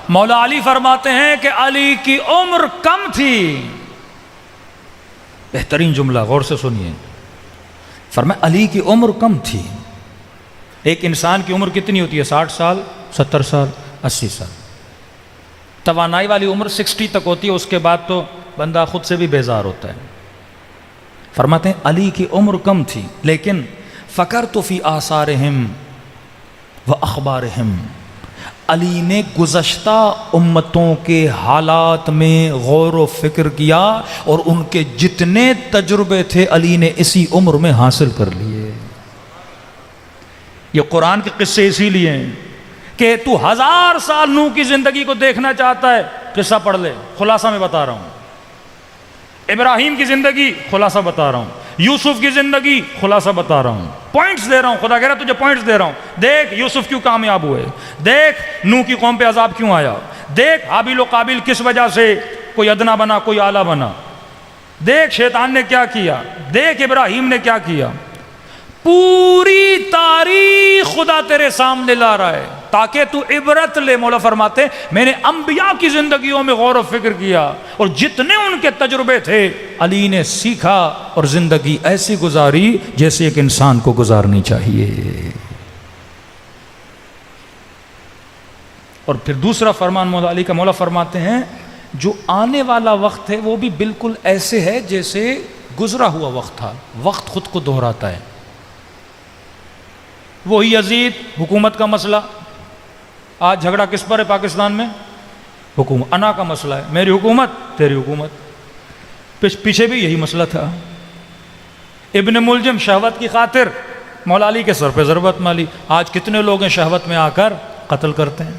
مولا علی فرماتے ہیں کہ علی کی عمر کم تھی. بہترین جملہ، غور سے سنیے. فرمایا علی کی عمر کم تھی. ایک انسان کی عمر کتنی ہوتی ہے؟ 60 سال، 70 سال، 80 سال. توانائی والی عمر 60 تک ہوتی ہے. اس کے بعد تو بندہ خود سے بھی بیزار ہوتا ہے. فرماتے ہیں علی کی عمر کم تھی، لیکن فکرت فی آثارہم و اخبارہم. علی نے گزشتہ امتوں کے حالات میں غور و فکر کیا اور ان کے جتنے تجربے تھے علی نے اسی عمر میں حاصل کر لیے. یہ قرآن کے قصے اسی لیے ہیں کہ تو 1000 سال نوح کی زندگی کو دیکھنا چاہتا ہے، قصہ پڑھ لے. خلاصہ میں بتا رہا ہوں. ابراہیم کی زندگی خلاصہ بتا رہا ہوں. یوسف کی زندگی خلاصہ بتا رہا ہوں. پوائنٹس دے رہا ہوں. خدا کہہ رہا تجھے پوائنٹس دے رہا ہوں. دیکھ یوسف کیوں کامیاب ہوئے، دیکھ نوح کی قوم پہ عذاب کیوں آیا، دیکھ حابیل و قابیل کس وجہ سے کوئی ادنا بنا کوئی اعلیٰ بنا، دیکھ شیطان نے کیا کیا، دیکھ ابراہیم نے کیا کیا. پوری تاریخ خدا تیرے سامنے لا رہا ہے تاکہ تو عبرت لے. مولا فرماتے میں نے انبیاء کی زندگیوں میں غور و فکر کیا اور جتنے ان کے تجربے تھے علی نے سیکھا اور زندگی ایسی گزاری جیسے ایک انسان کو گزارنی چاہیے. اور پھر دوسرا فرمان مولا علی کا، مولا فرماتے ہیں جو آنے والا وقت ہے وہ بھی بالکل ایسے ہے جیسے گزرا ہوا وقت تھا. وقت خود کو دہراتا ہے. وہی یزید، حکومت کا مسئلہ. آج جھگڑا کس پر ہے پاکستان میں؟ حکومت. انا کا مسئلہ ہے، میری حکومت تیری حکومت. پیچھے بھی یہی مسئلہ تھا. ابن ملجم شہوت کی خاطر مولا علی کے سر پہ ضربت مالی. آج کتنے لوگ ہیں شہوت میں آ کر قتل کرتے ہیں.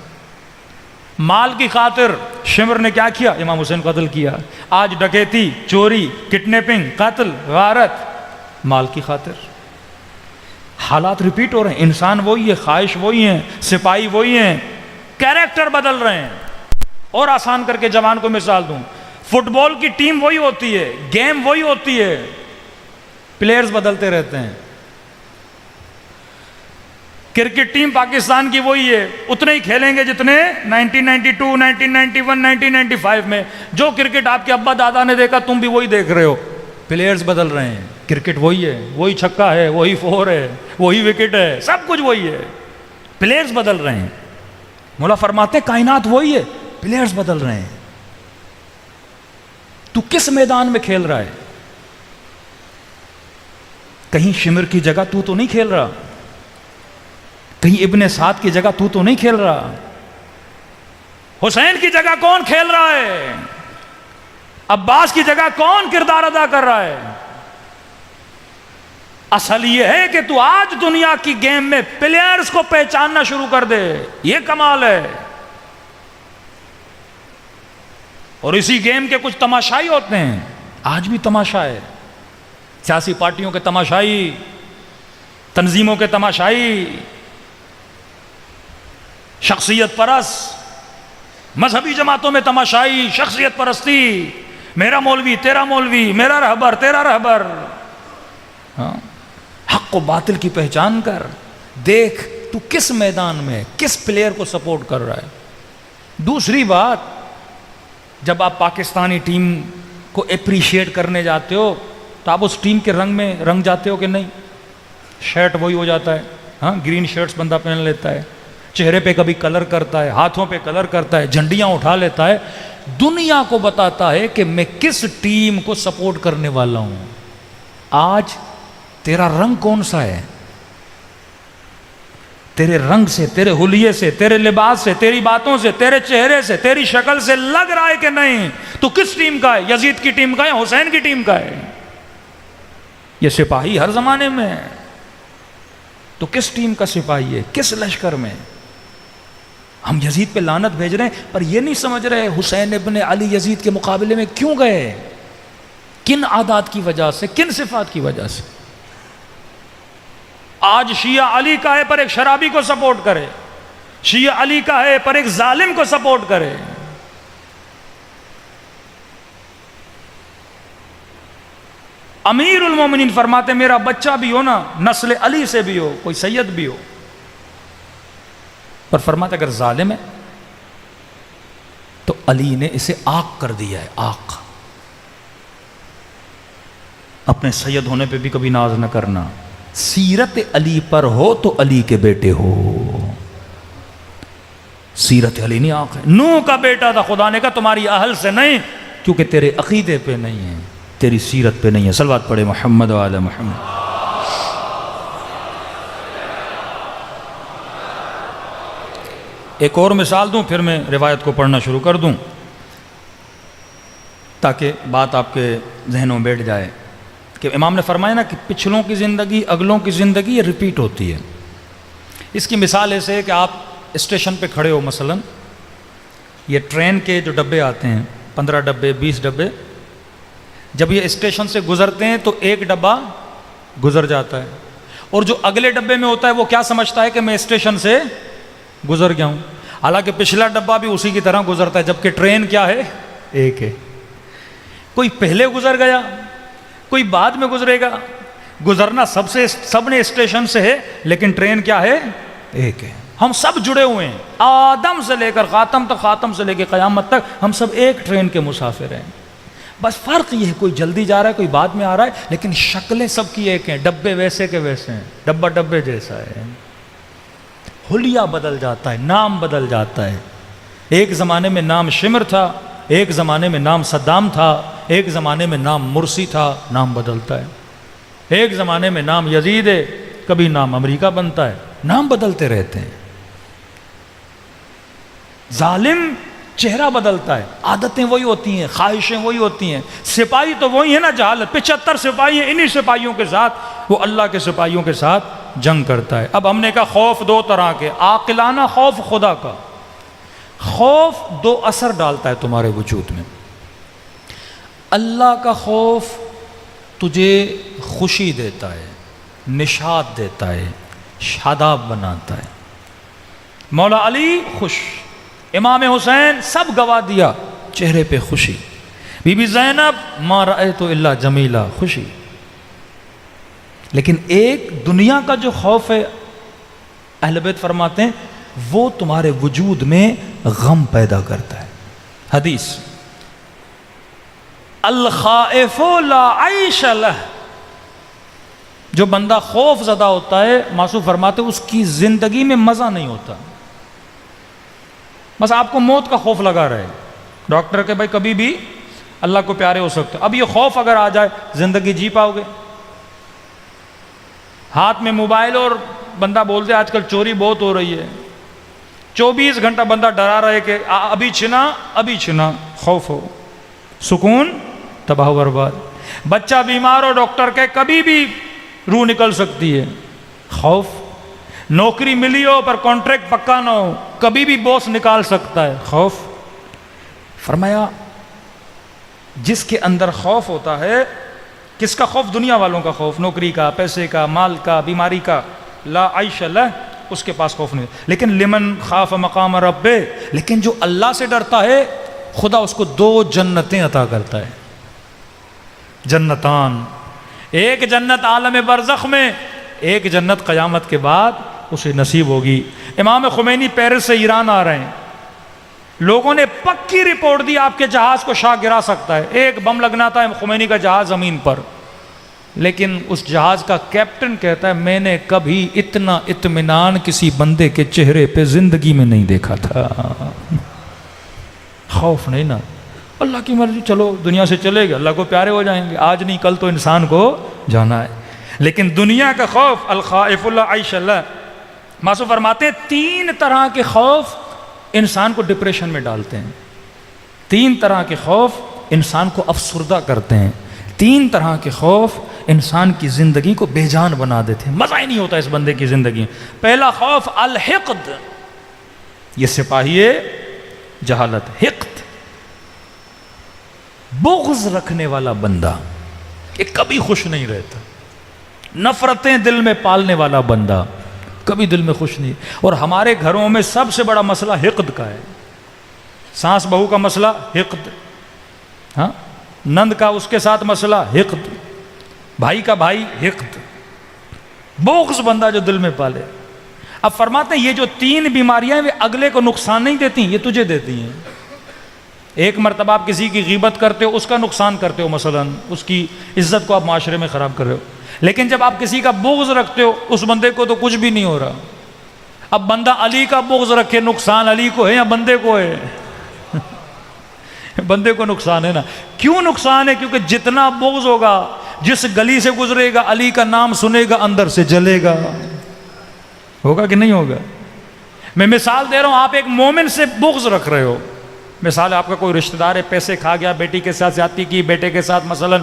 مال کی خاطر شمر نے کیا کیا؟ امام حسین قتل کیا. آج ڈکیتی، چوری، کڈنیپنگ، قتل، غارت، مال کی خاطر. حالات ریپیٹ ہو رہے ہیں. انسان وہی ہے، خواہش وہی ہیں، سپاہی وہی ہیں، کیریکٹر بدل رہے ہیں. اور آسان کر کے جوان کو مثال دوں، فٹ بال کی ٹیم وہی ہوتی ہے، گیم وہی ہوتی ہے، پلیئرز بدلتے رہتے ہیں. کرکٹ ٹیم پاکستان کی وہی ہے، اتنے ہی کھیلیں گے جتنے 1992، 1991، 1995 میں. جو کرکٹ آپ کے ابا دادا نے دیکھا تم بھی وہی دیکھ رہے ہو. پلیئرز بدل رہے ہیں، کرکٹ وہی ہے، وہی چھکا ہے، وہی فور ہے، وہی وکٹ ہے، سب کچھ وہی ہے. پلیئرز بدل رہے ہیں. مولا فرماتے ہیں کائنات وہی ہے، پلیئرز بدل رہے ہیں. تو کس میدان میں کھیل رہا ہے؟ کہیں شمر کی جگہ تو نہیں کھیل رہا، کہیں ابن سعد کی جگہ تو نہیں کھیل رہا. حسین کی جگہ کون کھیل رہا ہے؟ عباس کی جگہ کون کردار ادا کر رہا ہے؟ اصل یہ ہے کہ تو آج دنیا کی گیم میں پلیئرز کو پہچاننا شروع کر دے. یہ کمال ہے. اور اسی گیم کے کچھ تماشائی ہوتے ہیں. آج بھی تماشا ہے. سیاسی پارٹیوں کے تماشائی، تنظیموں کے تماشائی، شخصیت پرست، مذہبی جماعتوں میں تماشائی، شخصیت پرستی، میرا مولوی تیرا مولوی، میرا رہبر تیرا رہبر. ہاں، حق و باطل کی پہچان کر، دیکھ تو کس میدان میں کس پلیئر کو سپورٹ کر رہا ہے. دوسری بات، جب آپ پاکستانی ٹیم کو اپریشیٹ کرنے جاتے ہو تو آپ اس ٹیم کے رنگ میں رنگ جاتے ہو کہ نہیں؟ شرٹ وہی ہو جاتا ہے، ہاں گرین شرٹس بندہ پہن لیتا ہے، چہرے پہ کبھی کلر کرتا ہے، ہاتھوں پہ کلر کرتا ہے، جھنڈیاں اٹھا لیتا ہے، دنیا کو بتاتا ہے کہ میں کس ٹیم کو سپورٹ کرنے والا ہوں. آج تیرا رنگ کون سا ہے؟ تیرے رنگ سے، تیرے حلیے سے، تیرے لباس سے، تیری باتوں سے، تیرے چہرے سے، تیری شکل سے لگ رہا ہے کہ نہیں تو کس ٹیم کا ہے؟ یزید کی ٹیم کا ہے، حسین کی ٹیم کا ہے؟ یہ سپاہی ہر زمانے میں ہے، تو کس ٹیم کا سپاہی ہے؟ کس لشکر میں؟ ہم یزید پہ لعنت بھیج رہے ہیں پر یہ نہیں سمجھ رہے حسین ابن علی یزید کے مقابلے میں کیوں گئے، کن عادات کی وجہ سے، کن صفات کی وجہ سے. آج شیعہ علی کا ہے پر ایک شرابی کو سپورٹ کرے، شیعہ علی کا ہے پر ایک ظالم کو سپورٹ کرے. امیر المومنین فرماتے میرا بچہ بھی ہو نا نسل علی سے بھی ہو، کوئی سید بھی ہو، پر فرماتے اگر ظالم ہے تو علی نے اسے آق کر دیا ہے. آق، اپنے سید ہونے پہ بھی کبھی ناز نہ کرنا، سیرت علی پر ہو تو علی کے بیٹے ہو. سیرت علی نہیں آق ہے. نوح کا بیٹا تھا، خدا نے کہا تمہاری اہل سے نہیں، کیونکہ تیرے عقیدے پہ نہیں ہے، تیری سیرت پہ نہیں ہے. صلوات پڑھے محمد و آل محمد. ایک اور مثال دوں پھر میں روایت کو پڑھنا شروع کر دوں تاکہ بات آپ کے ذہنوں میں بیٹھ جائے کہ امام نے فرمایا نا کہ پچھلوں کی زندگی اگلوں کی زندگی یہ ریپیٹ ہوتی ہے. اس کی مثال ایسے ہے کہ آپ اسٹیشن پہ کھڑے ہو، مثلا یہ ٹرین کے جو ڈبے آتے ہیں 15 ڈبے 20 ڈبے، جب یہ اسٹیشن سے گزرتے ہیں تو ایک ڈبہ گزر جاتا ہے اور جو اگلے ڈبے میں ہوتا ہے وہ کیا سمجھتا ہے کہ میں اسٹیشن سے گزر گیا ہوں، حالانکہ پچھلا ڈبہ بھی اسی کی طرح گزرتا ہے، جبکہ ٹرین کیا ہے؟ ایک ہے. کوئی پہلے گزر گیا، کوئی بعد میں گزرے گا، گزرنا سب نے اسٹیشن سے ہے، لیکن ٹرین کیا ہے؟ ایک ہے. ہم سب جڑے ہوئے ہیں، آدم سے لے کر خاتم تک، خاتم سے لے کے قیامت تک ہم سب ایک ٹرین کے مسافر ہیں. بس فرق یہ ہے کوئی جلدی جا رہا ہے، کوئی بعد میں آ رہا ہے، لیکن شکلیں سب کی ایک ہیں، ڈبے ویسے کے ویسے ہیں، ڈبہ ڈبے جیسا ہے. حلیہ بدل جاتا ہے، نام بدل جاتا ہے. ایک زمانے میں نام شمر تھا، ایک زمانے میں نام صدام تھا، ایک زمانے میں نام مرسی تھا، نام بدلتا ہے. ایک زمانے میں نام یزید ہے، کبھی نام امریکہ بنتا ہے، نام بدلتے رہتے ہیں. ظالم چہرہ بدلتا ہے، عادتیں وہی ہوتی ہیں، خواہشیں وہی ہوتی ہیں. سپاہی تو وہی ہے نا جہالت. 75 سپاہی ہیں، انہی سپاہیوں کے ساتھ وہ اللہ کے سپاہیوں کے ساتھ جنگ کرتا ہے. اب ہم نے کہا خوف دو طرح کے، عاقلانہ خوف خدا کا. خوف دو اثر ڈالتا ہے تمہارے وجود میں. اللہ کا خوف تجھے خوشی دیتا ہے، نشاط دیتا ہے، شاداب بناتا ہے. مولا علی خوش، امام حسین سب گوا دیا، چہرے پہ خوشی. بی بی زینب ما رأیت الا جمیلہ، خوشی. لیکن ایک دنیا کا جو خوف ہے، اہل بیت فرماتے ہیں وہ تمہارے وجود میں غم پیدا کرتا ہے. حدیث الخائف لا عیش لہ، جو بندہ خوف زدہ ہوتا ہے معصوم فرماتے اس کی زندگی میں مزہ نہیں ہوتا. بس آپ کو موت کا خوف لگا رہے، ڈاکٹر کہ بھائی کبھی بھی اللہ کو پیارے ہو سکتے. اب یہ خوف اگر آ جائے زندگی جی پاؤ گے؟ ہاتھ میں موبائل اور بندہ بولتے آج کل چوری بہت ہو رہی ہے، 24 گھنٹہ بندہ ڈرا رہے کہ ابھی چھنا ابھی چھنا. خوف ہو، سکون تباہ و برباد. بچہ بیمار ہو، ڈاکٹر کہ کبھی بھی روح نکل سکتی ہے. خوف. نوکری ملی ہو پر کانٹریکٹ پکا نہ ہو، کبھی بھی باس نکال سکتا ہے. خوف. فرمایا جس کے اندر خوف ہوتا ہے، کس کا خوف؟ دنیا والوں کا خوف، نوکری کا، پیسے کا، مال کا، بیماری کا. لا عیش لہ، اس کے پاس خوف نہیں. لیکن لمن خاف مقام ربہ، لیکن جو اللہ سے ڈرتا ہے خدا اس کو 2 جنتیں عطا کرتا ہے. جنتان، ایک جنت عالم برزخ میں، ایک جنت قیامت کے بعد اسے نصیب ہوگی. امام خمینی پیرس سے ایران آ رہے ہیں، لوگوں نے پکی رپورٹ دی آپ کے جہاز کو شاہ گرا سکتا ہے. ایک بم لگنا تھا خمینی کا جہاز زمین پر، لیکن اس جہاز کا کیپٹن کہتا ہے میں نے کبھی اتنا اطمینان کسی بندے کے چہرے پہ زندگی میں نہیں دیکھا تھا. خوف نہیں نا، اللہ کی مرضی، چلو دنیا سے چلے گا، اللہ کو پیارے ہو جائیں گے، آج نہیں کل تو انسان کو جانا ہے. لیکن دنیا کا خوف، الخائف اللہ عیش اللہ، معصوم فرماتے ہیں 3 طرح کے خوف انسان کو ڈپریشن میں ڈالتے ہیں. 3 طرح کے خوف انسان کو افسردہ کرتے ہیں. 3 طرح کے خوف انسان کی زندگی کو بے جان بنا دیتے ہیں، مزہ ہی نہیں ہوتا اس بندے کی زندگی. پہلا خوف الحقد، یہ سپاہی جہالت. حقد، بغض رکھنے والا بندہ، یہ کبھی خوش نہیں رہتا. نفرتیں دل میں پالنے والا بندہ کبھی دل میں خوش نہیں. اور ہمارے گھروں میں سب سے بڑا مسئلہ حقد کا ہے. ساس بہو کا مسئلہ حقد، ہاں، نند کا اس کے ساتھ مسئلہ حقد، بھائی کا بھائی حقد، بغض بندہ جو دل میں پالے. اب فرماتے ہیں یہ جو 3 بیماریاں ہیں وہ اگلے کو نقصان نہیں دیتی، یہ تجھے دیتی ہیں. ایک مرتبہ آپ کسی کی غیبت کرتے ہو، اس کا نقصان کرتے ہو، مثلا اس کی عزت کو آپ معاشرے میں خراب کر رہے ہو. لیکن جب آپ کسی کا بغض رکھتے ہو، اس بندے کو تو کچھ بھی نہیں ہو رہا. اب بندہ علی کا بغض رکھے، نقصان علی کو ہے یا بندے کو ہے؟ بندے کو نقصان ہے نا. کیوں نقصان ہے؟ کیونکہ جتنا بغض ہوگا، جس گلی سے گزرے گا علی کا نام سنے گا اندر سے جلے گا. ہوگا کہ نہیں ہوگا؟ میں مثال دے رہا ہوں، آپ ایک مومن سے بغض رکھ رہے ہو. مثال آپ کا کوئی رشتہ دار ہے، پیسے کھا گیا، بیٹی کے ساتھ زیادتی کی، بیٹے کے ساتھ مثلا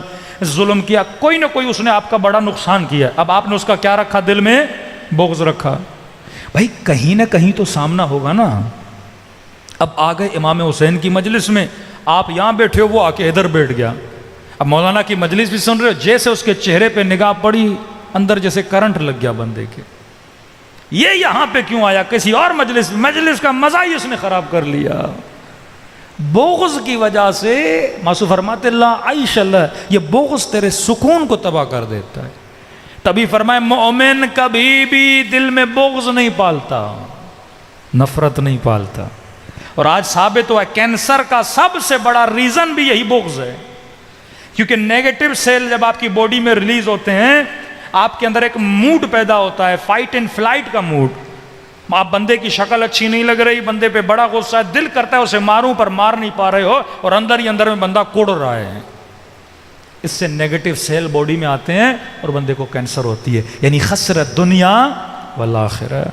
ظلم کیا، کوئی نہ کوئی اس نے آپ کا بڑا نقصان کیا. اب آپ نے اس کا کیا رکھا؟ دل میں بغض رکھا. بھائی کہیں نہ کہیں تو سامنا ہوگا نا. اب آ گئے امام حسین کی مجلس میں، آپ یہاں بیٹھے ہو، وہ آ کے ادھر بیٹھ گیا. اب مولانا کی مجلس بھی سن رہے ہو، جیسے اس کے چہرے پہ نگاہ پڑی، اندر جیسے کرنٹ لگ گیا بندے کے. یہ یہاں پہ کیوں آیا؟ کسی اور مجلس کا مزہ ہی اس نے خراب کر لیا. بغض کی وجہ سے معصوم فرماتے اللہ عیش اللہ، یہ بغض تیرے سکون کو تباہ کر دیتا ہے. تبھی فرمائے مومن کبھی بھی دل میں بغض نہیں پالتا، نفرت نہیں پالتا. اور آج ثابت ہوا ہے کینسر کا سب سے بڑا ریزن بھی یہی بغض ہے. کیونکہ نیگیٹو سیل جب آپ کی باڈی میں ریلیز ہوتے ہیں، آپ کے اندر ایک موڈ پیدا ہوتا ہے، فائٹ اینڈ فلائٹ کا موڈ. آپ بندے کی شکل اچھی نہیں لگ رہی، بندے پہ بڑا غصہ ہے، دل کرتا ہے اسے ماروں پر مار نہیں پا رہے ہو، اور اندر ہی اندر میں بندہ کوڑ رہا ہے. اس سے نیگیٹو سیل باڈی میں آتے ہیں اور بندے کو کینسر ہوتی ہے. یعنی خسرت دنیا والآخرہ.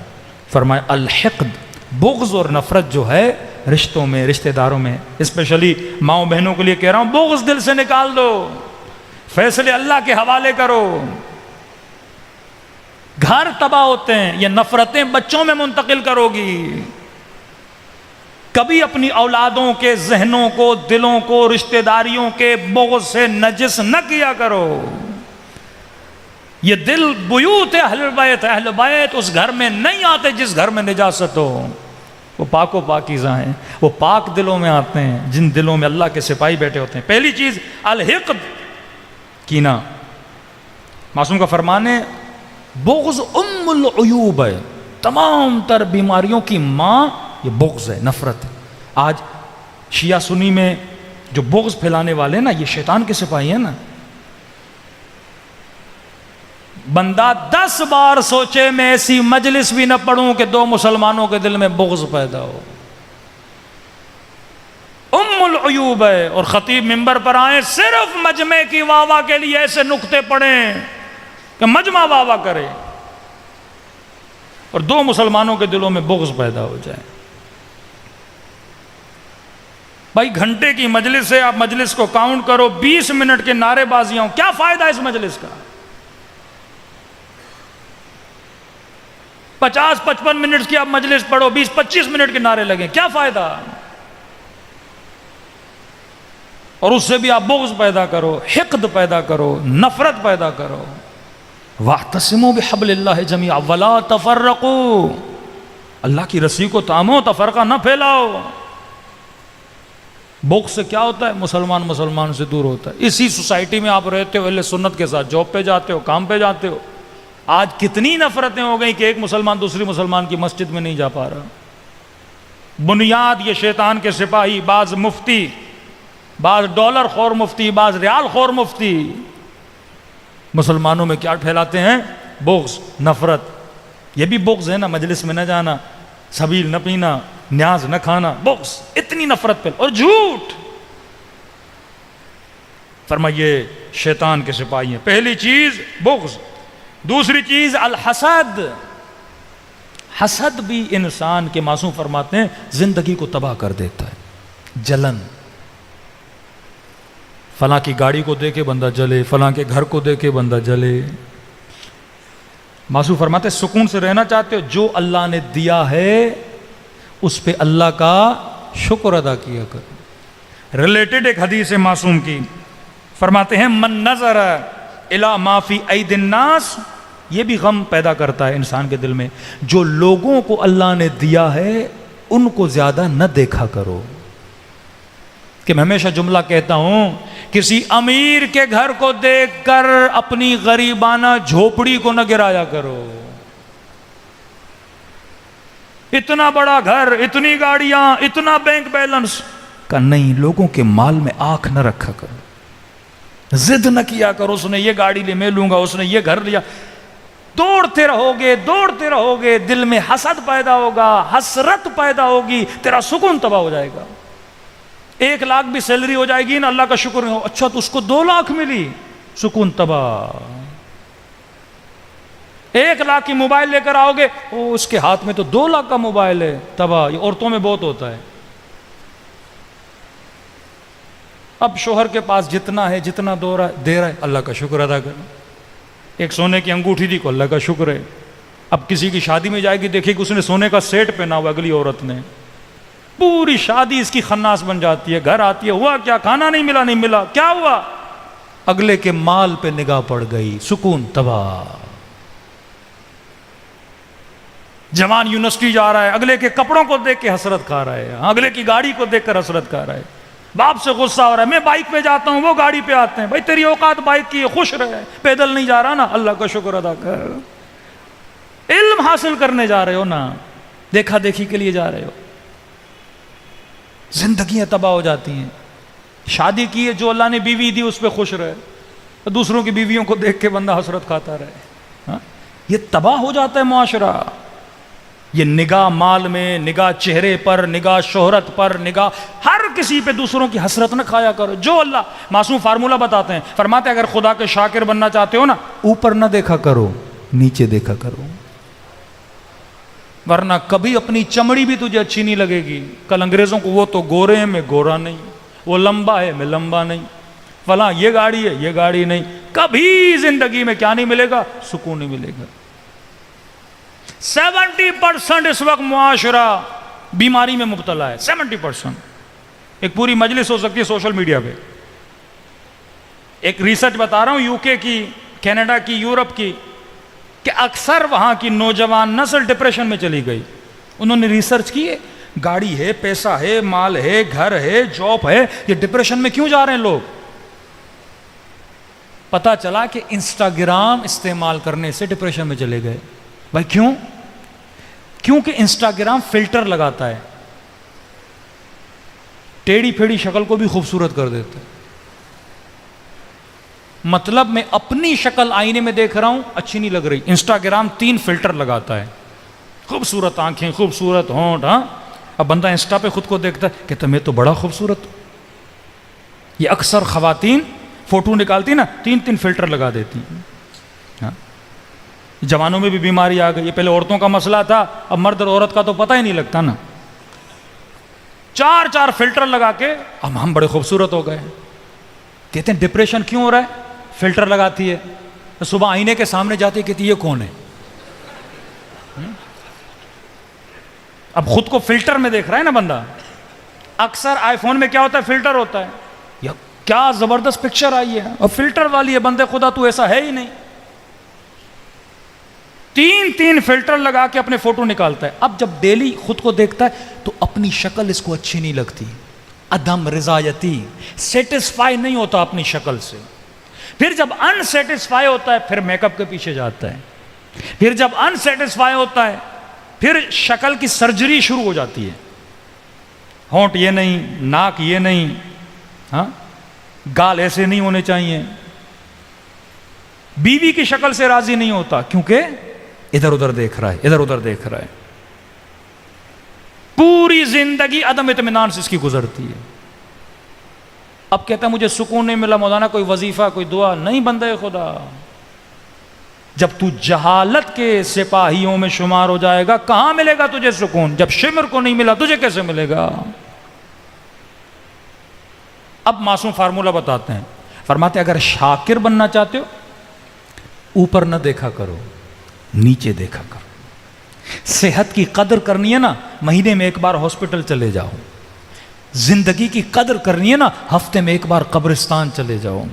فرمائے الحقد، بغض اور نفرت جو ہے رشتوں میں، رشتہ داروں میں، اسپیشلی ماؤں بہنوں کے لیے کہہ رہا ہوں، بغض دل سے نکال دو، فیصلے اللہ کے حوالے کرو. گھر تباہ ہوتے ہیں، یہ نفرتیں بچوں میں منتقل کرو گی. کبھی اپنی اولادوں کے ذہنوں کو، دلوں کو، رشتہ داریوں کے بغض سے نجس نہ کیا کرو. یہ دل بیوت اہل بیت، اہل بیت اس گھر میں نہیں آتے جس گھر میں نجاست ہو. وہ پاک و پاکیزہ ہیں، وہ پاک دلوں میں آتے ہیں جن دلوں میں اللہ کے سپاہی بیٹھے ہوتے ہیں. پہلی چیز الحقد، کینہ. معصوم کا فرمان ہے بغض ام العیوب ہے، تمام تر بیماریوں کی ماں یہ بغض ہے، نفرت ہے. آج شیعہ سنی میں جو بغض پھیلانے والے ہیں نا، یہ شیطان کے سپاہی ہیں نا. بندہ 10 بار سوچے میں ایسی مجلس بھی نہ پڑھوں کہ 2 مسلمانوں کے دل میں بغض پیدا ہو. ام العیوب ہے. اور خطیب منبر پر آئیں صرف مجمع کی واہ واہ کے لیے ایسے نکتے پڑھیں کہ مجمع واہ واہ کرے، اور 2 مسلمانوں کے دلوں میں بغض پیدا ہو جائے. بھائی گھنٹے کی مجلس ہے، آپ مجلس کو کاؤنٹ کرو، 20 منٹ کے نعرے بازیاں ہوں، کیا فائدہ اس مجلس کا؟ 50-55 منٹ کی آپ مجلس پڑھو، 20-25 منٹ کے نعرے لگیں، کیا فائدہ؟ اور اس سے بھی آپ بغض پیدا کرو، حقد پیدا کرو، نفرت پیدا کرو. واعتصموا بحبل اللہ جمیعا ولا تفرقوا، اللہ کی رسی کو تامو، تفرقہ نہ پھیلاؤ۔ بغض سے کیا ہوتا ہے؟ مسلمان سے دور ہوتا ہے۔ اسی سوسائٹی میں آپ رہتے ہو، اہل سنت کے ساتھ جاب پہ جاتے ہو، کام پہ جاتے ہو، آج کتنی نفرتیں ہو گئیں کہ ایک مسلمان دوسری مسلمان کی مسجد میں نہیں جا پا رہا۔ بنیاد یہ شیطان کے سپاہی، بعض مفتی، بعض ڈالر خور مفتی، بعض ریال خور مفتی مسلمانوں میں کیا پھیلاتے ہیں؟ بغض، نفرت۔ یہ بھی بغض ہے نا، مجلس میں نہ جانا، سبیل نہ پینا، نیاز نہ کھانا، بغض، اتنی نفرت پھیل، اور جھوٹ۔ فرمائیے شیطان کے سپاہی ہیں۔ پہلی چیز بغض، دوسری چیز الحسد۔ حسد بھی انسان کے، معصوم فرماتے ہیں، زندگی کو تباہ کر دیتا ہے۔ جلن، فلاں کی گاڑی کو دیکھ کے بندہ جلے، فلاں کے گھر کو دیکھ کے بندہ جلے۔ معصوم فرماتے ہیں سکون سے رہنا چاہتے ہو، جو اللہ نے دیا ہے اس پہ اللہ کا شکر ادا کیا کرو۔ ریلیٹڈ ایک حدیث ہے معصوم کی، فرماتے ہیں من نظر الی ما فی ایدی الناس، یہ بھی غم پیدا کرتا ہے انسان کے دل میں، جو لوگوں کو اللہ نے دیا ہے ان کو زیادہ نہ دیکھا کرو۔ کہ میں ہمیشہ جملہ کہتا ہوں، کسی امیر کے گھر کو دیکھ کر اپنی غریبانہ جھوپڑی کو نہ گرایا کرو۔ اتنا بڑا گھر، اتنی گاڑیاں، اتنا بینک بیلنس کا نہیں، لوگوں کے مال میں آنکھ نہ رکھا کرو، ضد نہ کیا کرو اس نے یہ گاڑی لی میں لوں گا، اس نے یہ گھر لیا۔ دوڑتے رہو گے، دل میں حسد پیدا ہوگا، حسرت پیدا ہوگی، تیرا سکون تباہ ہو جائے گا۔ 1 لاکھ بھی سیلری ہو جائے گی نا، اللہ کا شکر ہو، اچھا تو اس کو 2 لاکھ ملی، سکون تباہ۔ 1 لاکھ کی موبائل لے کر آؤ گے، اس کے ہاتھ میں تو 2 لاکھ کا موبائل ہے، تباہ۔ یہ عورتوں میں بہت ہوتا ہے۔ اب شوہر کے پاس جتنا ہے، جتنا دے رہا ہے، اللہ کا شکر ادا کرو۔ ایک سونے کی انگوٹھی دی کو، اللہ کا شکر ہے۔ اب کسی کی شادی میں جائے گی، دیکھے کہ اس نے سونے کا سیٹ پہنا ہوا، اگلی عورت نے، پوری شادی اس کی خناس بن جاتی ہے۔ گھر آتی ہے، ہوا کیا؟ کھانا نہیں ملا، کیا ہوا؟ اگلے کے مال پہ نگاہ پڑ گئی، سکون تباہ۔ جوان یونیورسٹی جا رہا ہے، اگلے کے کپڑوں کو دیکھ کے حسرت کھا رہا ہے، اگلے کی گاڑی کو دیکھ کر حسرت کھا رہا ہے۔ باپ سے غصہ ہو رہا ہے، میں بائک پہ جاتا ہوں، وہ گاڑی پہ آتے ہیں، بھائی تیری اوقات بائک کی ہے، خوش رہے، پیدل نہیں جا رہا نا، اللہ کا شکر ادا کر۔ علم حاصل کرنے جا رہے ہو نا، دیکھا دیکھی کے لیے جا رہے ہو، زندگیاں تباہ ہو جاتی ہیں۔ شادی کی ہے، جو اللہ نے بیوی دی اس پہ خوش رہے، دوسروں کی بیویوں کو دیکھ کے بندہ حسرت کھاتا رہے، یہ تباہ ہو جاتا ہے معاشرہ۔ یہ نگاہ مال میں، نگاہ چہرے پر، نگاہ شہرت پر، نگاہ ہر کسی پہ دوسروں کی حسرت نہ کھایا کرو۔ جو اللہ معصوم فارمولہ بتاتے ہیں، فرماتے ہیں اگر خدا کے شاکر بننا چاہتے ہو نا، اوپر نہ دیکھا کرو، نیچے دیکھا کرو، ورنہ کبھی اپنی چمڑی بھی تجھے اچھی نہیں لگے گی۔ کل انگریزوں کو وہ تو گورے ہیں، میں گورا نہیں، وہ لمبا ہے، میں لمبا نہیں، فلاں یہ گاڑی ہے، یہ گاڑی نہیں، کبھی زندگی میں کیا نہیں ملے گا؟ سکون نہیں ملے گا۔ 70% اس وقت معاشرہ بیماری میں مبتلا ہے، 70%۔ ایک پوری مجلس ہو سکتی ہے سوشل میڈیا پہ۔ ایک ریسرچ بتا رہا ہوں، UK کی، کینیڈا کی، یورپ کی، کہ اکثر وہاں کی نوجوان نسل ڈپریشن میں چلی گئی۔ انہوں نے ریسرچ کی ہے، گاڑی ہے، پیسہ ہے، مال ہے، گھر ہے، جاب ہے، یہ ڈپریشن میں کیوں جا رہے ہیں لوگ؟ پتا چلا کہ انسٹاگرام استعمال کرنے سے ڈپریشن میں چلے گئے۔ بھائی کیوں؟ کیونکہ انسٹاگرام فلٹر لگاتا ہے، ٹیڑھی پھیڑی شکل کو بھی خوبصورت کر دیتا ہے۔ مطلب میں اپنی شکل آئینے میں دیکھ رہا ہوں، اچھی نہیں لگ رہی، انسٹاگرام 3 فلٹر لگاتا ہے، خوبصورت آنکھیں، خوبصورت ہونٹ، ہاں، اب بندہ انسٹا پہ خود کو دیکھتا ہے کہ میں تو بڑا خوبصورت ہوں۔ یہ اکثر خواتین فوٹو نکالتی نا، 3 فلٹر لگا دیتی ہیں۔ ہاں، جوانوں میں بھی بیماری آ گئی، یہ پہلے عورتوں کا مسئلہ تھا، اب مرد اور عورت کا تو پتہ ہی نہیں لگتا نا، 4 فلٹر لگا کے اب ہم بڑے خوبصورت ہو گئے۔ کہتے ہیں ڈپریشن کیوں ہو رہا ہے؟ فلٹر لگاتی ہے، صبح آئینے کے سامنے جاتی ہے، کہتی یہ کون ہے؟ اب خود کو فلٹر میں دیکھ رہا ہے نا بندہ۔ اکثر آئی فون میں کیا ہوتا ہے؟ فلٹر ہوتا ہے، یا کیا زبردست پکچر آئی ہے، اور فلٹر والی ہے، بندے خدا تو ایسا ہے ہی نہیں۔ تین فلٹر لگا کے اپنے فوٹو نکالتا ہے. اب جب ڈیلی خود کو دیکھتا ہے تو اپنی شکل اس کو اچھی نہیں لگتی. عدم رضایتی، سیٹسفائی نہیں ہوتا اپنی شکل سے. پھر جب ان سیٹسفائی ہوتا ہے پھر میک اپ کے پیچھے جاتا ہے. پھر جب ان سیٹسفائی ہوتا ہے پھر شکل کی سرجری شروع ہو جاتی ہے. ہونٹ یہ نہیں، ناک یہ نہیں، ہاں گال ایسے نہیں ہونے چاہیے. بیوی کی شکل سے راضی نہیں ہوتا کیونکہ ادھر ادھر دیکھ رہا ہے، ادھر ادھر دیکھ رہا ہے. پوری زندگی عدم اطمینان سے اس کی گزرتی ہے. اب کہتا ہے مجھے سکون نہیں ملا مولانا، کوئی وظیفہ کوئی دعا نہیں. بندے خدا، جب تو جہالت کے سپاہیوں میں شمار ہو جائے گا کہاں ملے گا تجھے سکون؟ جب شمر کو نہیں ملا تجھے کیسے ملے گا؟ اب معصوم فارمولہ بتاتے ہیں، فرماتے ہیں اگر شاکر بننا چاہتے ہو اوپر نہ دیکھا کرو، نیچے دیکھا کرو. صحت کی قدر کرنی ہے نا، مہینے میں ایک بار ہاسپٹل چلے جاؤ. زندگی کی قدر کرنی ہے نا، ہفتے میں ایک بار قبرستان چلے جاؤ.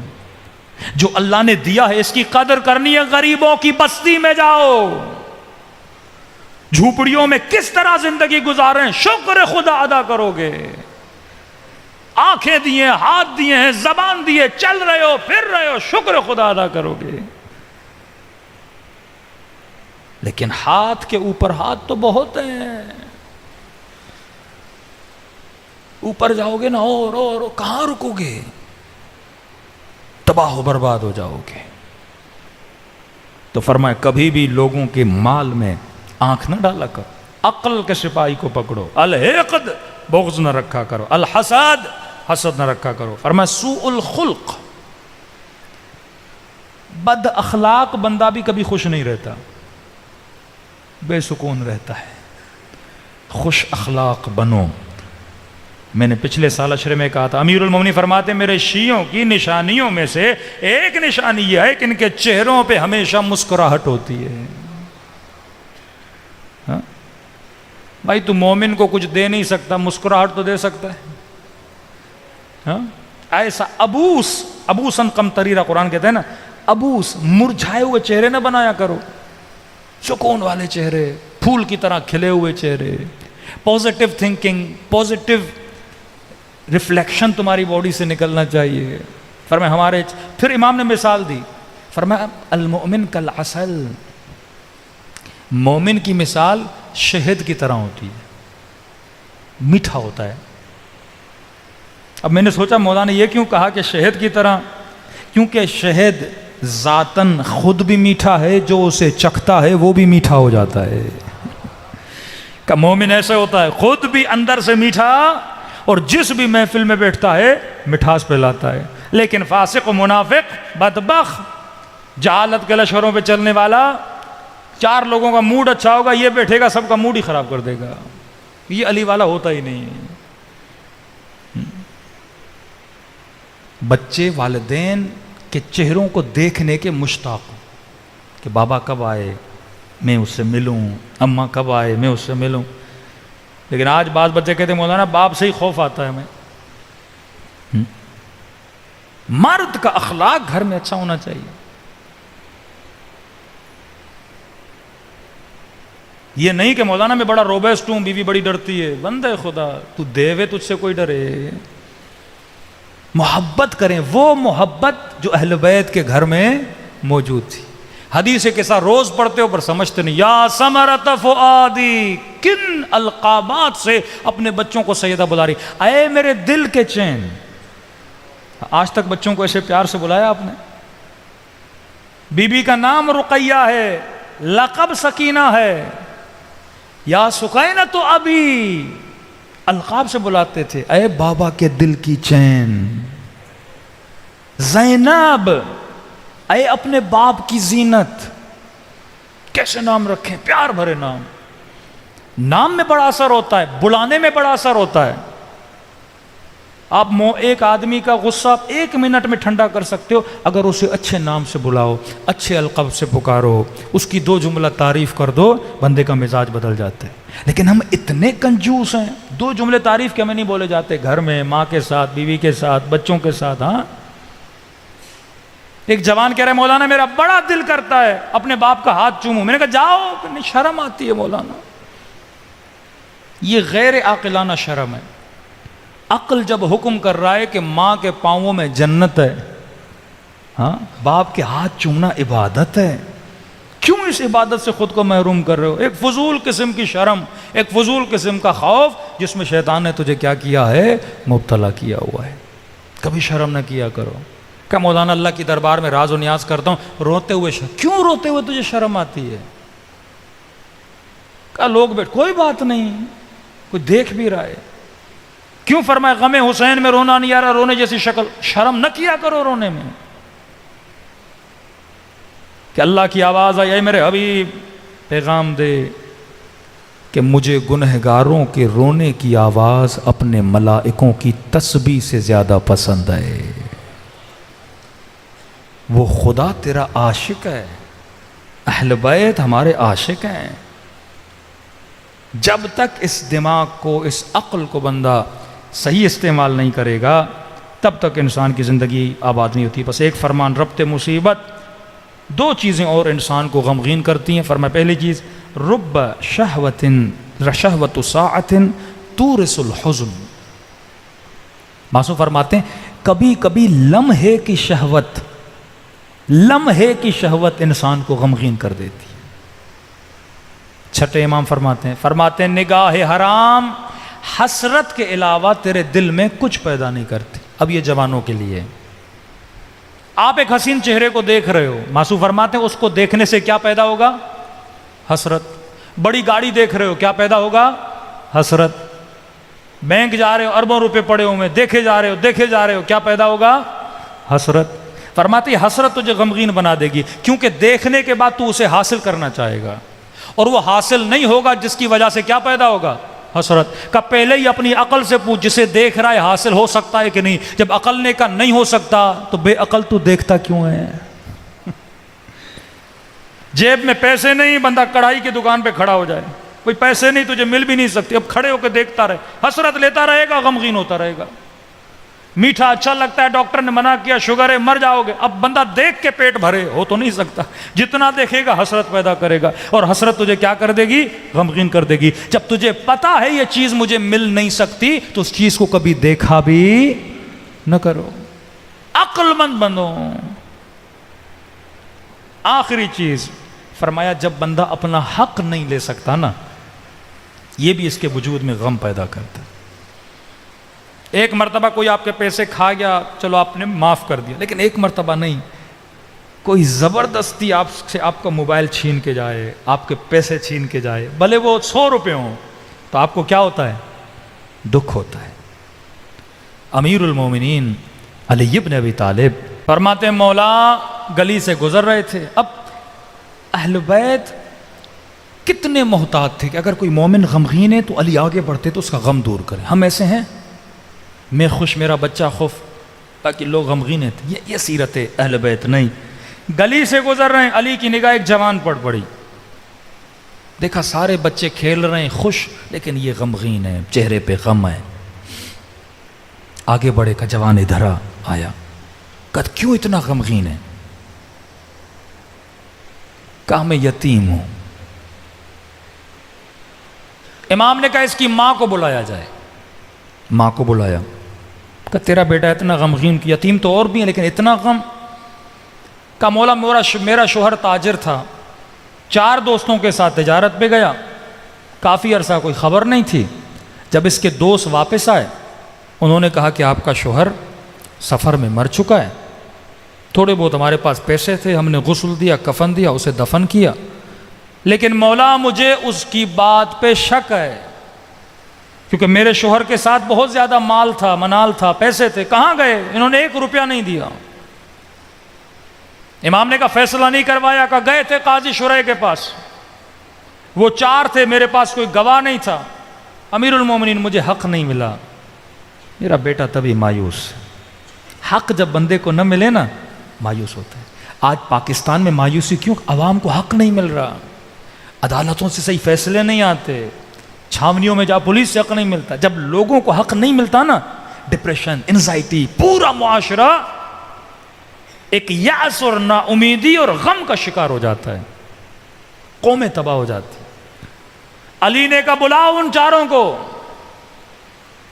جو اللہ نے دیا ہے اس کی قدر کرنی ہے، غریبوں کی بستی میں جاؤ. جھوپڑیوں میں کس طرح زندگی گزاریں، شکر خدا ادا کرو گے. آنکھیں دیے، ہاتھ دیے ہیں، زبان دیے، چل رہے ہو، پھر رہے ہو، شکر خدا ادا کرو گے. لیکن ہاتھ کے اوپر ہاتھ تو بہت ہیں. اوپر جاؤ گے نا اور کہاں رکو گے؟ تباہ و برباد ہو جاؤ گے. تو فرمائے کبھی بھی لوگوں کے مال میں آنکھ نہ ڈالا کرو. عقل کے سپاہی کو پکڑو. الحقد، بغض نہ رکھا کرو. الحسد، حسد نہ رکھا کرو. فرمائے سوء الخلق، بد اخلاق بندہ بھی کبھی خوش نہیں رہتا، بے سکون رہتا ہے. خوش اخلاق بنو. میں نے پچھلے سال عشرے میں کہا تھا، امیر المومنین فرماتے ہیں میرے شیعوں کی نشانیوں میں سے ایک نشانی یہ ہے کہ ان کے چہروں پہ ہمیشہ مسکراہٹ ہوتی ہے. ہاں بھائی تو مومن کو کچھ دے نہیں سکتا، مسکراہٹ تو دے سکتا ہے. ہاں ایسا ابوسن قمطریرہ قرآن کہتے ہیں نا، ابوس مرجھائے ہوئے چہرے نہ بنایا کرو، سکون والے چہرے، پھول کی طرح کھلے ہوئے چہرے. پازیٹیو تھنکنگ، پازیٹیو ریفلیکشن تمہاری باڈی سے نکلنا چاہیے. فرمایا ہمارے، پھر امام نے مثال دی، فرمایا المؤمن کالعسل، مومن کی مثال شہد کی طرح ہوتی ہے، میٹھا ہوتا ہے. اب میں نے سوچا مولانا نے یہ کیوں کہا کہ شہد کی طرح؟ کیونکہ شہد ذاتاً خود بھی میٹھا ہے، جو اسے چکھتا ہے وہ بھی میٹھا ہو جاتا ہے. کہ مومن ایسے ہوتا ہے، خود بھی اندر سے میٹھا اور جس بھی محفل میں بیٹھتا ہے مٹھاس پھیلاتا ہے. لیکن فاسق و منافق، بدبخت، جہالت کے لشکروں پہ چلنے والا، چار لوگوں کا موڈ اچھا ہوگا، یہ بیٹھے گا سب کا موڈ ہی خراب کر دے گا. یہ علی والا ہوتا ہی نہیں. بچے والدین کے چہروں کو دیکھنے کے مشتاق ہوں کہ بابا کب آئے میں اس سے ملوں، اماں کب آئے میں اس سے ملوں. لیکن آج بعض بچے کہتے ہیں مولانا باپ سے ہی خوف آتا ہے ہمیں. مرد کا اخلاق گھر میں اچھا ہونا چاہیے. یہ نہیں کہ مولانا میں بڑا روبسٹ ہوں، بیوی بڑی ڈرتی ہے. بندے خدا تو دیوے تجھ سے کوئی ڈرے. محبت کریں، وہ محبت جو اہل بیت کے گھر میں موجود تھی. حدیث کے ساتھ روز پڑھتے ہو پر سمجھتے نہیں. یا ثمرۃ فؤادی، کن القابات سے اپنے بچوں کو سیدہ بلا رہی. اے میرے دل کے چین. آج تک بچوں کو ایسے پیار سے بلایا آپ نے؟ بی کا نام رقیہ ہے، لقب سکینہ ہے. یا سکینہ تو ابھی القاب سے بلاتے تھے. اے بابا کے دل کی چین. زینب، اے اپنے باپ کی زینت. کیسے نام رکھیں، پیار بھرے نام. نام میں بڑا اثر ہوتا ہے، بلانے میں بڑا اثر ہوتا ہے. آپ ایک آدمی کا غصہ 1 منٹ میں ٹھنڈا کر سکتے ہو اگر اسے اچھے نام سے بلاؤ، اچھے القاب سے پکارو، اس کی 2 جملہ تعریف کر دو، بندے کا مزاج بدل جاتا ہے. لیکن ہم اتنے کنجوس ہیں، 2 جملے تعریف کے ہمیں نہیں بولے جاتے. گھر میں ماں کے ساتھ، بیوی کے ساتھ، بچوں کے ساتھ. ہاں ایک جوان کہہ رہے مولانا میرا بڑا دل کرتا ہے اپنے باپ کا ہاتھ چوموں. میں نے کہا جاؤ. نہیں، شرم آتی ہے مولانا. یہ غیر عاقلانہ شرم ہے. عقل جب حکم کر رہا ہے کہ ماں کے پاؤں میں جنت ہے، ہاں، باپ کے ہاتھ چومنا عبادت ہے، کیوں اس عبادت سے خود کو محروم کر رہے ہو؟ ایک فضول قسم کی شرم، ایک فضول قسم کا خوف جس میں شیطان نے تجھے کیا کیا ہے؟ مبتلا کیا ہوا ہے. کبھی شرم نہ کیا کرو. کہ مولانا اللہ کی دربار میں راز و نیاز کرتا ہوں روتے ہوئے کیوں روتے ہوئے تجھے شرم آتی ہے؟ کہ لوگ بیٹھ کوئی بات نہیں، کوئی دیکھ بھی رہا ہے. کیوں فرمایا غم حسین میں رونا نہیں آ رہا، رونے جیسی شکل؟ شرم نہ کیا کرو رونے میں. کہ اللہ کی آواز آئی اے میرے حبیب پیغام دے کہ مجھے گنہگاروں کے رونے کی آواز اپنے ملائکوں کی تسبیح سے زیادہ پسند ہے. وہ خدا تیرا عاشق ہے، اہل بیت ہمارے عاشق ہیں. جب تک اس دماغ کو، اس عقل کو بندہ صحیح استعمال نہیں کرے گا تب تک انسان کی زندگی آباد نہیں ہوتی. بس ایک فرمان ربط مصیبت، دو چیزیں اور انسان کو غمگین کرتی ہیں. فرمایا پہلی چیز رب شہوت ساعت تورث الحزن. معصوم فرماتے ہیں کبھی کبھی لمحے کی شہوت انسان کو غمگین کر دیتی. چھٹے امام فرماتے ہیں نگاہ حرام حسرت کے علاوہ تیرے دل میں کچھ پیدا نہیں کرتی. اب یہ جوانوں کے لیے، آپ ایک حسین چہرے کو دیکھ رہے ہو، معصوم فرماتے ہیں اس کو دیکھنے سے کیا پیدا ہوگا؟ حسرت. بڑی گاڑی دیکھ رہے ہو، کیا پیدا ہوگا؟ حسرت. بینک جا رہے ہو، اربوں روپے پڑے ہوئے دیکھے جا رہے ہو، کیا پیدا ہوگا؟ حسرت. فرماتے ہیں حسرت تجھے غمگین بنا دے گی، کیونکہ دیکھنے کے بعد تو اسے حاصل کرنا چاہے گا، اور وہ حاصل نہیں ہوگا جس کی وجہ سے کیا پیدا ہوگا؟ حسرت. کا پہلے ہی اپنی عقل سے پوچھ جسے دیکھ رہا ہے حاصل ہو سکتا ہے کہ نہیں؟ جب عقل نے کہا نہیں ہو سکتا تو بے عقل تو دیکھتا کیوں ہے؟ جیب میں پیسے نہیں، بندہ کڑھائی کی دکان پہ کھڑا ہو جائے، کوئی پیسے نہیں تجھے مل بھی نہیں سکتے، اب کھڑے ہو کے دیکھتا رہے، حسرت لیتا رہے گا، غمگین ہوتا رہے گا. میٹھا اچھا لگتا ہے، ڈاکٹر نے منع کیا شوگر ہے مر جاؤ گے، اب بندہ دیکھ کے پیٹ بھرے ہو تو نہیں سکتا، جتنا دیکھے گا حسرت پیدا کرے گا، اور حسرت تجھے کیا کر دے گی؟ غمگین کر دے گی. جب تجھے پتا ہے یہ چیز مجھے مل نہیں سکتی تو اس چیز کو کبھی دیکھا بھی نہ کرو. عقل مند بنو. آخری چیز فرمایا جب بندہ اپنا حق نہیں لے سکتا نا، یہ بھی اس کے وجود میں غم پیدا کرتا ہے. ایک مرتبہ کوئی آپ کے پیسے کھا گیا، چلو آپ نے معاف کر دیا، لیکن ایک مرتبہ نہیں، کوئی زبردستی آپ سے آپ کا موبائل چھین کے جائے، آپ کے پیسے چھین کے جائے، بھلے وہ 100 روپے ہوں، تو آپ کو کیا ہوتا ہے؟ دکھ ہوتا ہے. امیر المومنین علی بن ابی طالب فرماتے ہیں مولا گلی سے گزر رہے تھے. اب اہل بیت کتنے محتاط تھے کہ اگر کوئی مومن غمگین ہے تو علی آگے بڑھتے تو اس کا غم دور کریں. ہم ایسے ہیں، میں خوش میرا بچہ خوف، تاکہ لوگ غمگین ہیں. یہ سیرت ہے اہل بیت نہیں. گلی سے گزر رہے ہیں، علی کی نگاہ ایک جوان پڑی، دیکھا سارے بچے کھیل رہے ہیں خوش، لیکن یہ غمگین ہے، چہرے پہ غم ہے. آگے بڑھے کا جوان ادھر آیا، کہا کیوں اتنا غمگین ہے؟ کہا میں یتیم ہوں. امام نے کہا اس کی ماں کو بلایا جائے. ماں کو بلایا، کہ تیرا بیٹا اتنا غمگین، یتیم تو اور بھی ہیں لیکن اتنا غم. کہ مولا میرا شوہر تاجر تھا، 4 دوستوں کے ساتھ تجارت پہ گیا، کافی عرصہ کوئی خبر نہیں تھی. جب اس کے دوست واپس آئے انہوں نے کہا کہ آپ کا شوہر سفر میں مر چکا ہے. تھوڑے بہت ہمارے پاس پیسے تھے، ہم نے غسل دیا، کفن دیا، اسے دفن کیا، لیکن مولا مجھے اس کی بات پہ شک ہے، کیونکہ میرے شوہر کے ساتھ بہت زیادہ مال تھا، منال تھا، پیسے تھے، کہاں گئے؟ انہوں نے 1 روپیہ نہیں دیا. امام نے کہا فیصلہ نہیں کروایا؟ کہا گئے تھے قاضی شرح کے پاس، وہ 4 تھے، میرے پاس کوئی گواہ نہیں تھا. امیر المومنین مجھے حق نہیں ملا. میرا بیٹا تبھی مایوس. حق جب بندے کو نہ ملے نا مایوس ہوتا ہے. آج پاکستان میں مایوسی کیوں؟ عوام کو حق نہیں مل رہا، عدالتوں سے صحیح فیصلے نہیں آتے، چھاونیوں میں جا پولیس سے حق نہیں ملتا. جب لوگوں کو حق نہیں ملتا نا، ڈپریشن، انزائٹی، پورا معاشرہ ایک یأس اور نا امیدی اور غم کا شکار ہو جاتا ہے، قومیں تباہ ہو جاتی. علی نے کہا بلاؤ ان چاروں کو،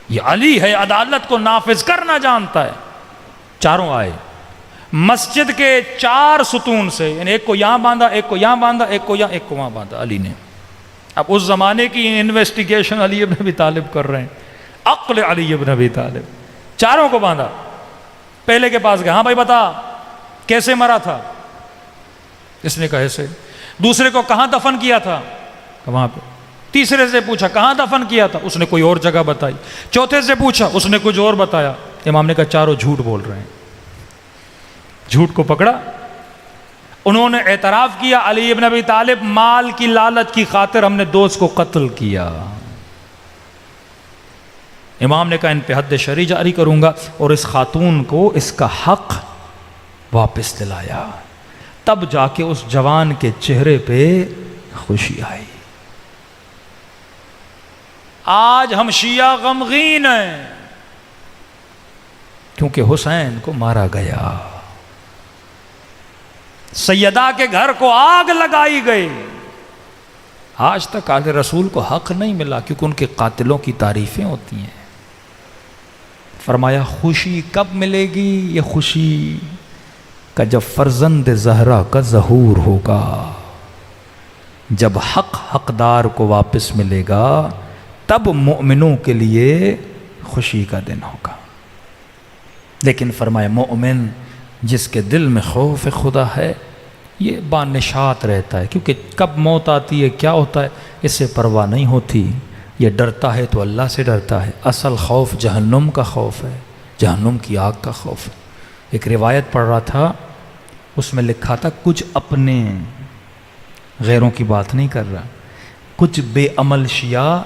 یہ علی ہے عدالت کو نافذ کرنا جانتا ہے. چاروں آئے مسجد کے 4 ستون سے، یعنی ایک کو یہاں باندھا، ایک کو یہاں باندھا، ایک کو یہاں، ایک کو وہاں باندھا علی نے. اب اس زمانے کی انویسٹیگیشن علی ابن ابی طالب کر رہے ہیں، عقل علی ابن ابی طالب. چاروں کو باندھا. پہلے کے پاس گیا، ہاں بھائی بتا کیسے مرا تھا؟ اس نے کہا ایسے. دوسرے کو کہاں دفن کیا تھا؟ وہاں پہ. تیسرے سے پوچھا کہاں دفن کیا تھا؟ اس نے کوئی اور جگہ بتائی. چوتھے سے پوچھا، اس نے کچھ اور بتایا. امام نے کہا چاروں جھوٹ بول رہے ہیں. جھوٹ کو پکڑا. انہوں نے اعتراف کیا علی ابن ابی طالب مال کی لالچ کی خاطر ہم نے دوست کو قتل کیا. امام نے کہا ان پہ حد شرعی جاری کروں گا، اور اس خاتون کو اس کا حق واپس دلایا. تب جا کے اس جوان کے چہرے پہ خوشی آئی. آج ہم شیعہ غمگین ہیں کیونکہ حسین کو مارا گیا، سیدہ کے گھر کو آگ لگائی گئی. آج تک آل رسول کو حق نہیں ملا کیونکہ ان کے قاتلوں کی تعریفیں ہوتی ہیں. فرمایا خوشی کب ملے گی؟ یہ خوشی کا جب فرزند زہرا کا ظہور ہوگا، جب حق حقدار کو واپس ملے گا، تب مومنوں کے لیے خوشی کا دن ہوگا. لیکن فرمایا مومن جس کے دل میں خوف خدا ہے یہ بانشات رہتا ہے، کیونکہ کب موت آتی ہے کیا ہوتا ہے اس سے پرواہ نہیں ہوتی. یہ ڈرتا ہے تو اللہ سے ڈرتا ہے. اصل خوف جہنم کا خوف ہے، جہنم کی آگ کا خوف ہے. ایک روایت پڑھ رہا تھا، اس میں لکھا تھا کچھ اپنے، غیروں کی بات نہیں کر رہا، کچھ بے عمل شیعہ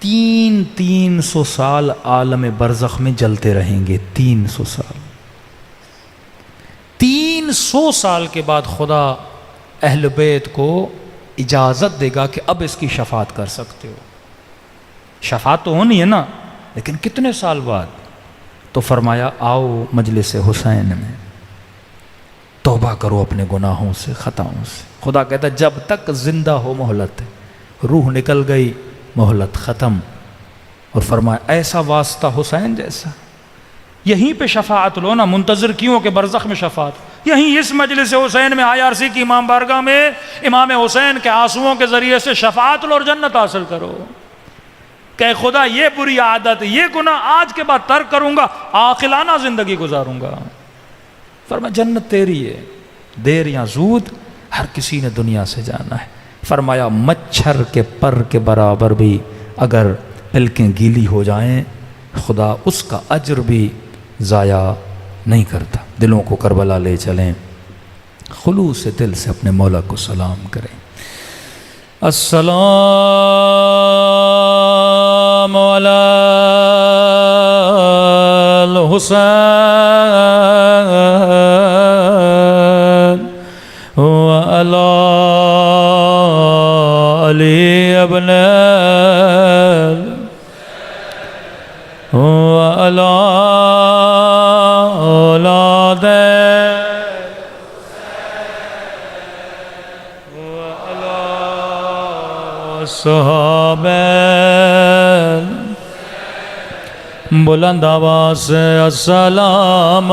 300 سال عالم برزخ میں جلتے رہیں گے. 300 سال. 300 سال کے بعد خدا اہل بیت کو اجازت دے گا کہ اب اس کی شفاعت کر سکتے ہو. شفاعت تو ہونی ہے نا، لیکن کتنے سال بعد؟ تو فرمایا آؤ مجلس حسین میں توبہ کرو اپنے گناہوں سے، خطاؤں سے. خدا کہتا ہے جب تک زندہ ہو مہلت ہے، روح نکل گئی مہلت ختم. اور فرمایا ایسا واسطہ حسین جیسا، یہیں پہ شفاعت لو نا، منتظر کیوں کہ برزخ میں شفاعت؟ یہیں اس مجلس حسین میں IRC کی امام بارگاہ میں امام حسین کے آنسوؤں کے ذریعے سے شفاعت لو اور جنت حاصل کرو. کہ خدا یہ بری عادت، یہ گناہ آج کے بعد ترک کروں گا، عاقلانہ زندگی گزاروں گا. فرمایا جنت تیری ہے، دیر یا زود ہر کسی نے دنیا سے جانا ہے. فرمایا مچھر کے پر کے برابر بھی اگر پلکیں گیلی ہو جائیں خدا اس کا اجر بھی ضائع نہیں کرتا. دلوں کو کربلا لے چلیں، خلوص دل سے اپنے مولا کو سلام کریں. السلام علی الحسین وعلی علی ابن وعلی اولاد صحابہ. بلند آواز سے السلام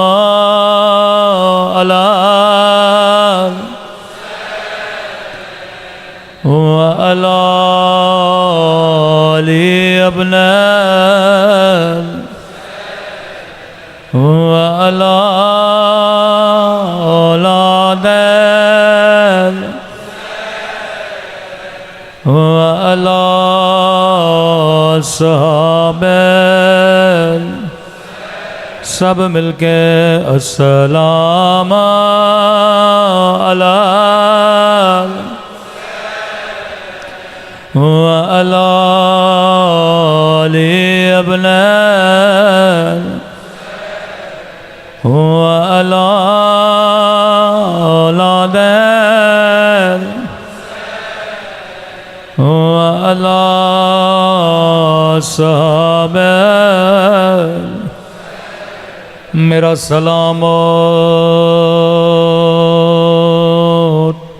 علی وعلی علی ابن وعلی اولاد وعلی صحابہ. سب مل کے السلام علی وعلی علی ابن وعلی اولاد وعلی صحابہ. میرا سلام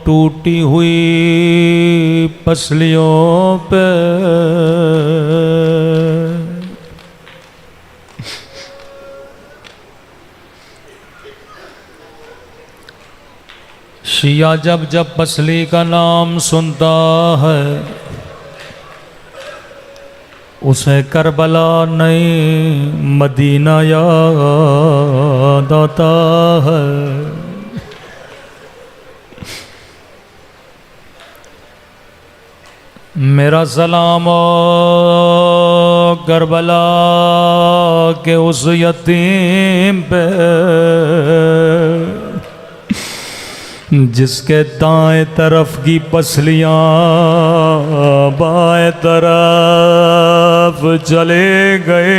ٹوٹی ہوئی پسلیوں پہ، شیعہ جب جب پسلی کا نام سنتا ہے اسے کربلا نہیں مدینہ یاد آتا ہے۔ میرا سلام کربلا کے اس یتیم پہ جس کے دائیں طرف کی پسلیاں بائیں طرف چلے گئے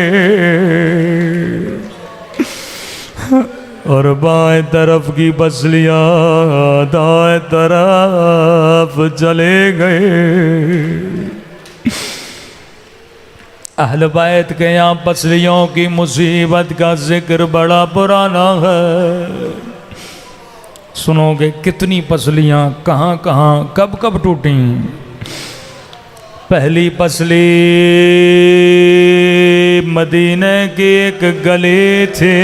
اور بائیں طرف کی پسلیاں دائیں طرف چلے گئے۔ اہل بیت کے یہاں پسلیوں کی مصیبت کا ذکر بڑا پرانا ہے۔ سنو گے کتنی پسلیاں کہاں کہاں کب کب ٹوٹیں۔ پہلی پسلی مدینے کی ایک گلی تھی،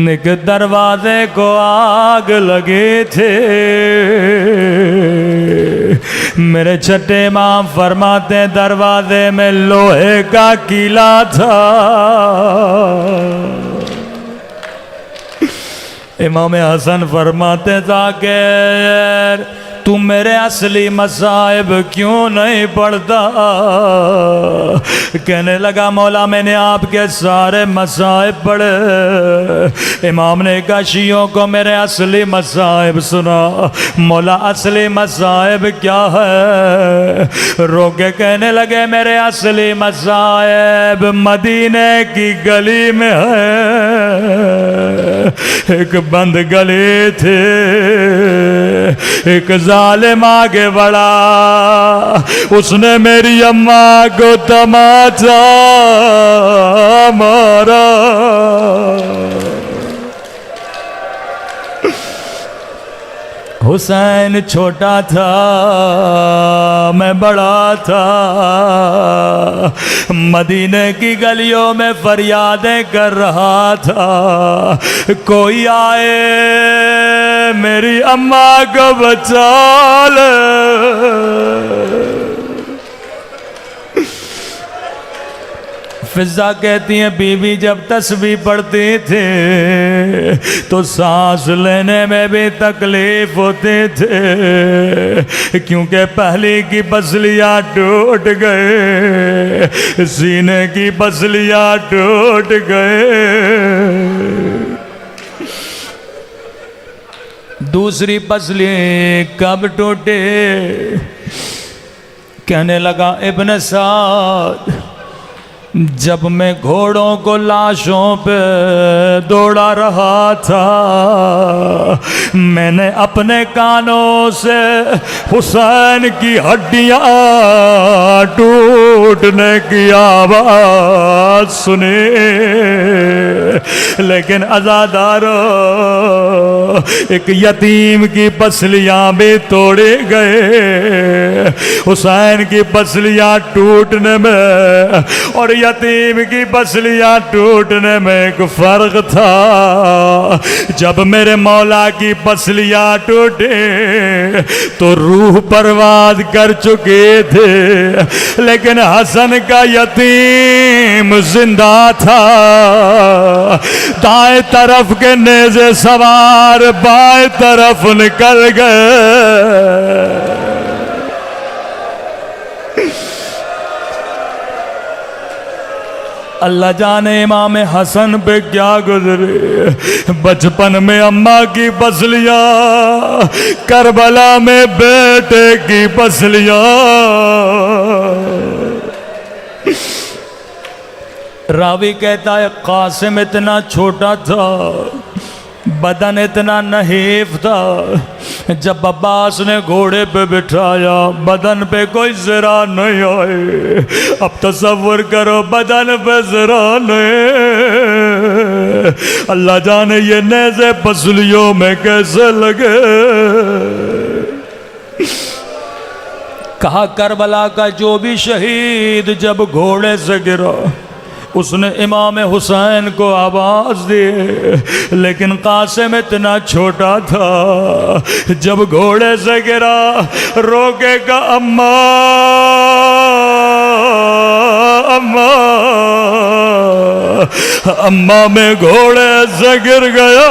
ایک دروازے کو آگ لگی تھی۔ میرے چھٹے امام فرماتے دروازے میں لوہے کا کیلا تھا۔ امام حسن فرماتے تھا کہ تو میرے اصلی مصائب کیوں نہیں پڑھتا؟ کہنے لگا مولا میں نے آپ کے سارے مصائب پڑھے۔ امام نے کہا شیعوں کو میرے اصلی مصائب سنا۔ مولا اصلی مصائب کیا ہے؟ رو کے کہنے لگے میرے اصلی مصائب مدینے کی گلی میں ہے۔ ایک بند گلی تھی، ایک ظالم آگے بڑھا، اس نے میری اماں کو تماچا مارا۔ حسین چھوٹا تھا میں بڑا تھا، مدینے کی گلیوں میں فریادیں کر رہا تھا، کوئی آئے میری اماں کو بچا لے۔ فضا کہتی ہیں بی بی جب تسبیح پڑھتی تھی تو سانس لینے میں بھی تکلیف ہوتی تھی، کیونکہ پہلی کی پسلیاں ٹوٹ گئے، سینے کی پسلیاں ٹوٹ گئے۔ دوسری پسلی کب ٹوٹے؟ کہنے لگا ابن سعد جب میں گھوڑوں کو لاشوں پہ دوڑا رہا تھا، میں نے اپنے کانوں سے حسین کی ہڈیاں ٹوٹنے کی آواز سنی، لیکن عزادارو ایک یتیم کی پسلیاں بھی توڑے گئے۔ حسین کی پسلیاں ٹوٹنے میں اور یتیم کی پسلیاں ٹوٹنے میں ایک فرق تھا۔ جب میرے مولا کی پسلیاں ٹوٹے تو روح پرواز کر چکے تھے، لیکن حسن کا یتیم زندہ تھا۔ دائیں طرف کے نیزے سوار بائیں طرف نکل گئے۔ اللہ جانے امام حسن پہ کیا گزرے، بچپن میں اماں کی پسلیاں، کربلا میں بیٹے کی پسلیاں۔ راوی کہتا ہے قاسم اتنا چھوٹا تھا، بدن اتنا نحیف تھا، جب عباس نے گھوڑے پہ بٹھایا بدن پہ کوئی ذرا نہیں آئے. اب تصور کرو بدن پہ ذرا نہیں, اللہ جانے یہ نیزے پسلیوں میں کیسے لگے. کہا کربلا کا جو بھی شہید جب گھوڑے سے گرا اس نے امام حسین کو آواز دی, لیکن قاسم اتنا چھوٹا تھا جب گھوڑے سے گرا روکے گا اماں اماں اماں میں گھوڑے سے گر گیا.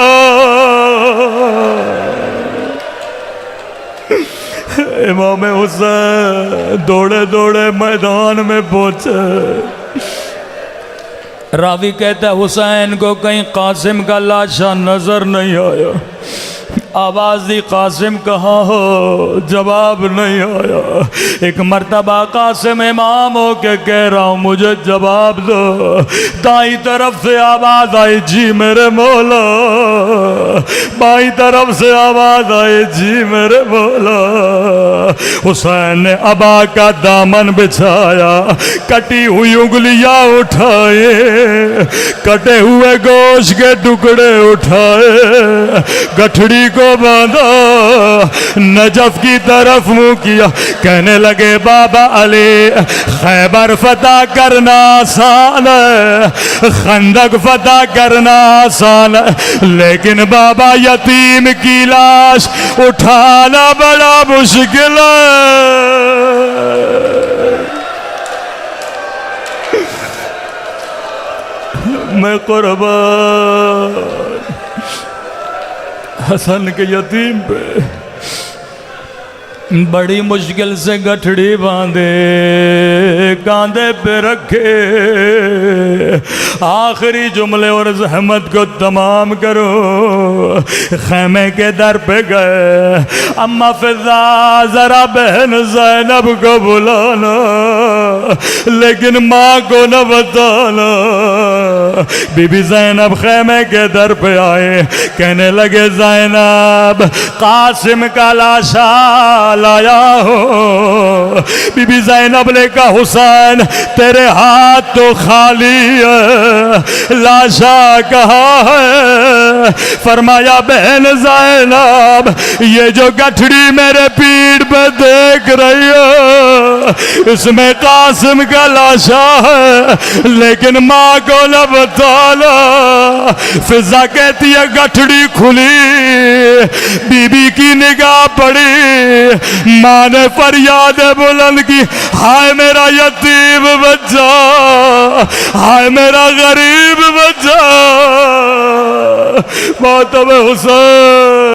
امام حسین دوڑے دوڑے میدان میں پہنچے. راوی کہتا ہے حسین کو کہیں قاسم کا لاشا نظر نہیں آیا. آواز دی قاسم کہاں ہو, جواب نہیں آیا. ایک مرتبہ قاسم امام ہو کے کہہ رہا ہوں مجھے جواب دو. دائیں طرف سے آواز آئی جی میرے مولا, بائیں طرف سے آواز آئی جی میرے مولا. حسین نے ابا کا دامن بچھایا, کٹی ہوئی انگلیاں اٹھائے, کٹے ہوئے گوشت کے ٹکڑے اٹھائے, گٹھڑی کو باندھا, نجف کی طرف منہ کیا, کہنے لگے بابا علی خیبر فتح کرنا آسان ہے, خندق فتح کرنا آسان ہے, لیکن بابا یتیم کی لاش اٹھانا بڑا مشکل ہے. میں قربان حسن کے یتیم پہ بڑی مشکل سے گٹھڑی باندھے, کاندھے پہ رکھے, آخری جملے اور زحمت کو تمام کرو. خیمے کے در پہ گئے, اما فضا ذرا بہن زینب کو بلانا, لیکن ماں کو نہ بتانا. بی بی زینب خیمے کے در پہ آئے, کہنے لگے زینب قاسم کا لاشا لایا ہو. بی بی زینب نے کہا حسین تیرے ہاتھ تو خالی ہے, لاشا کہاں ہے؟ فرمایا بہن زینب یہ جو گٹھڑی میرے پیٹھ پہ دیکھ رہی ہے اس میں قاسم کا لاشا ہے, لیکن ماں کو نہ بتانا. فضا کہتی ہے گٹھڑی کھلی, بی بی کی نگاہ پڑی, ماں نے فریاد بلند کی, ہائے میرا یتیم بچہ, ہائے میرا غریب بچہ. ماتم حسین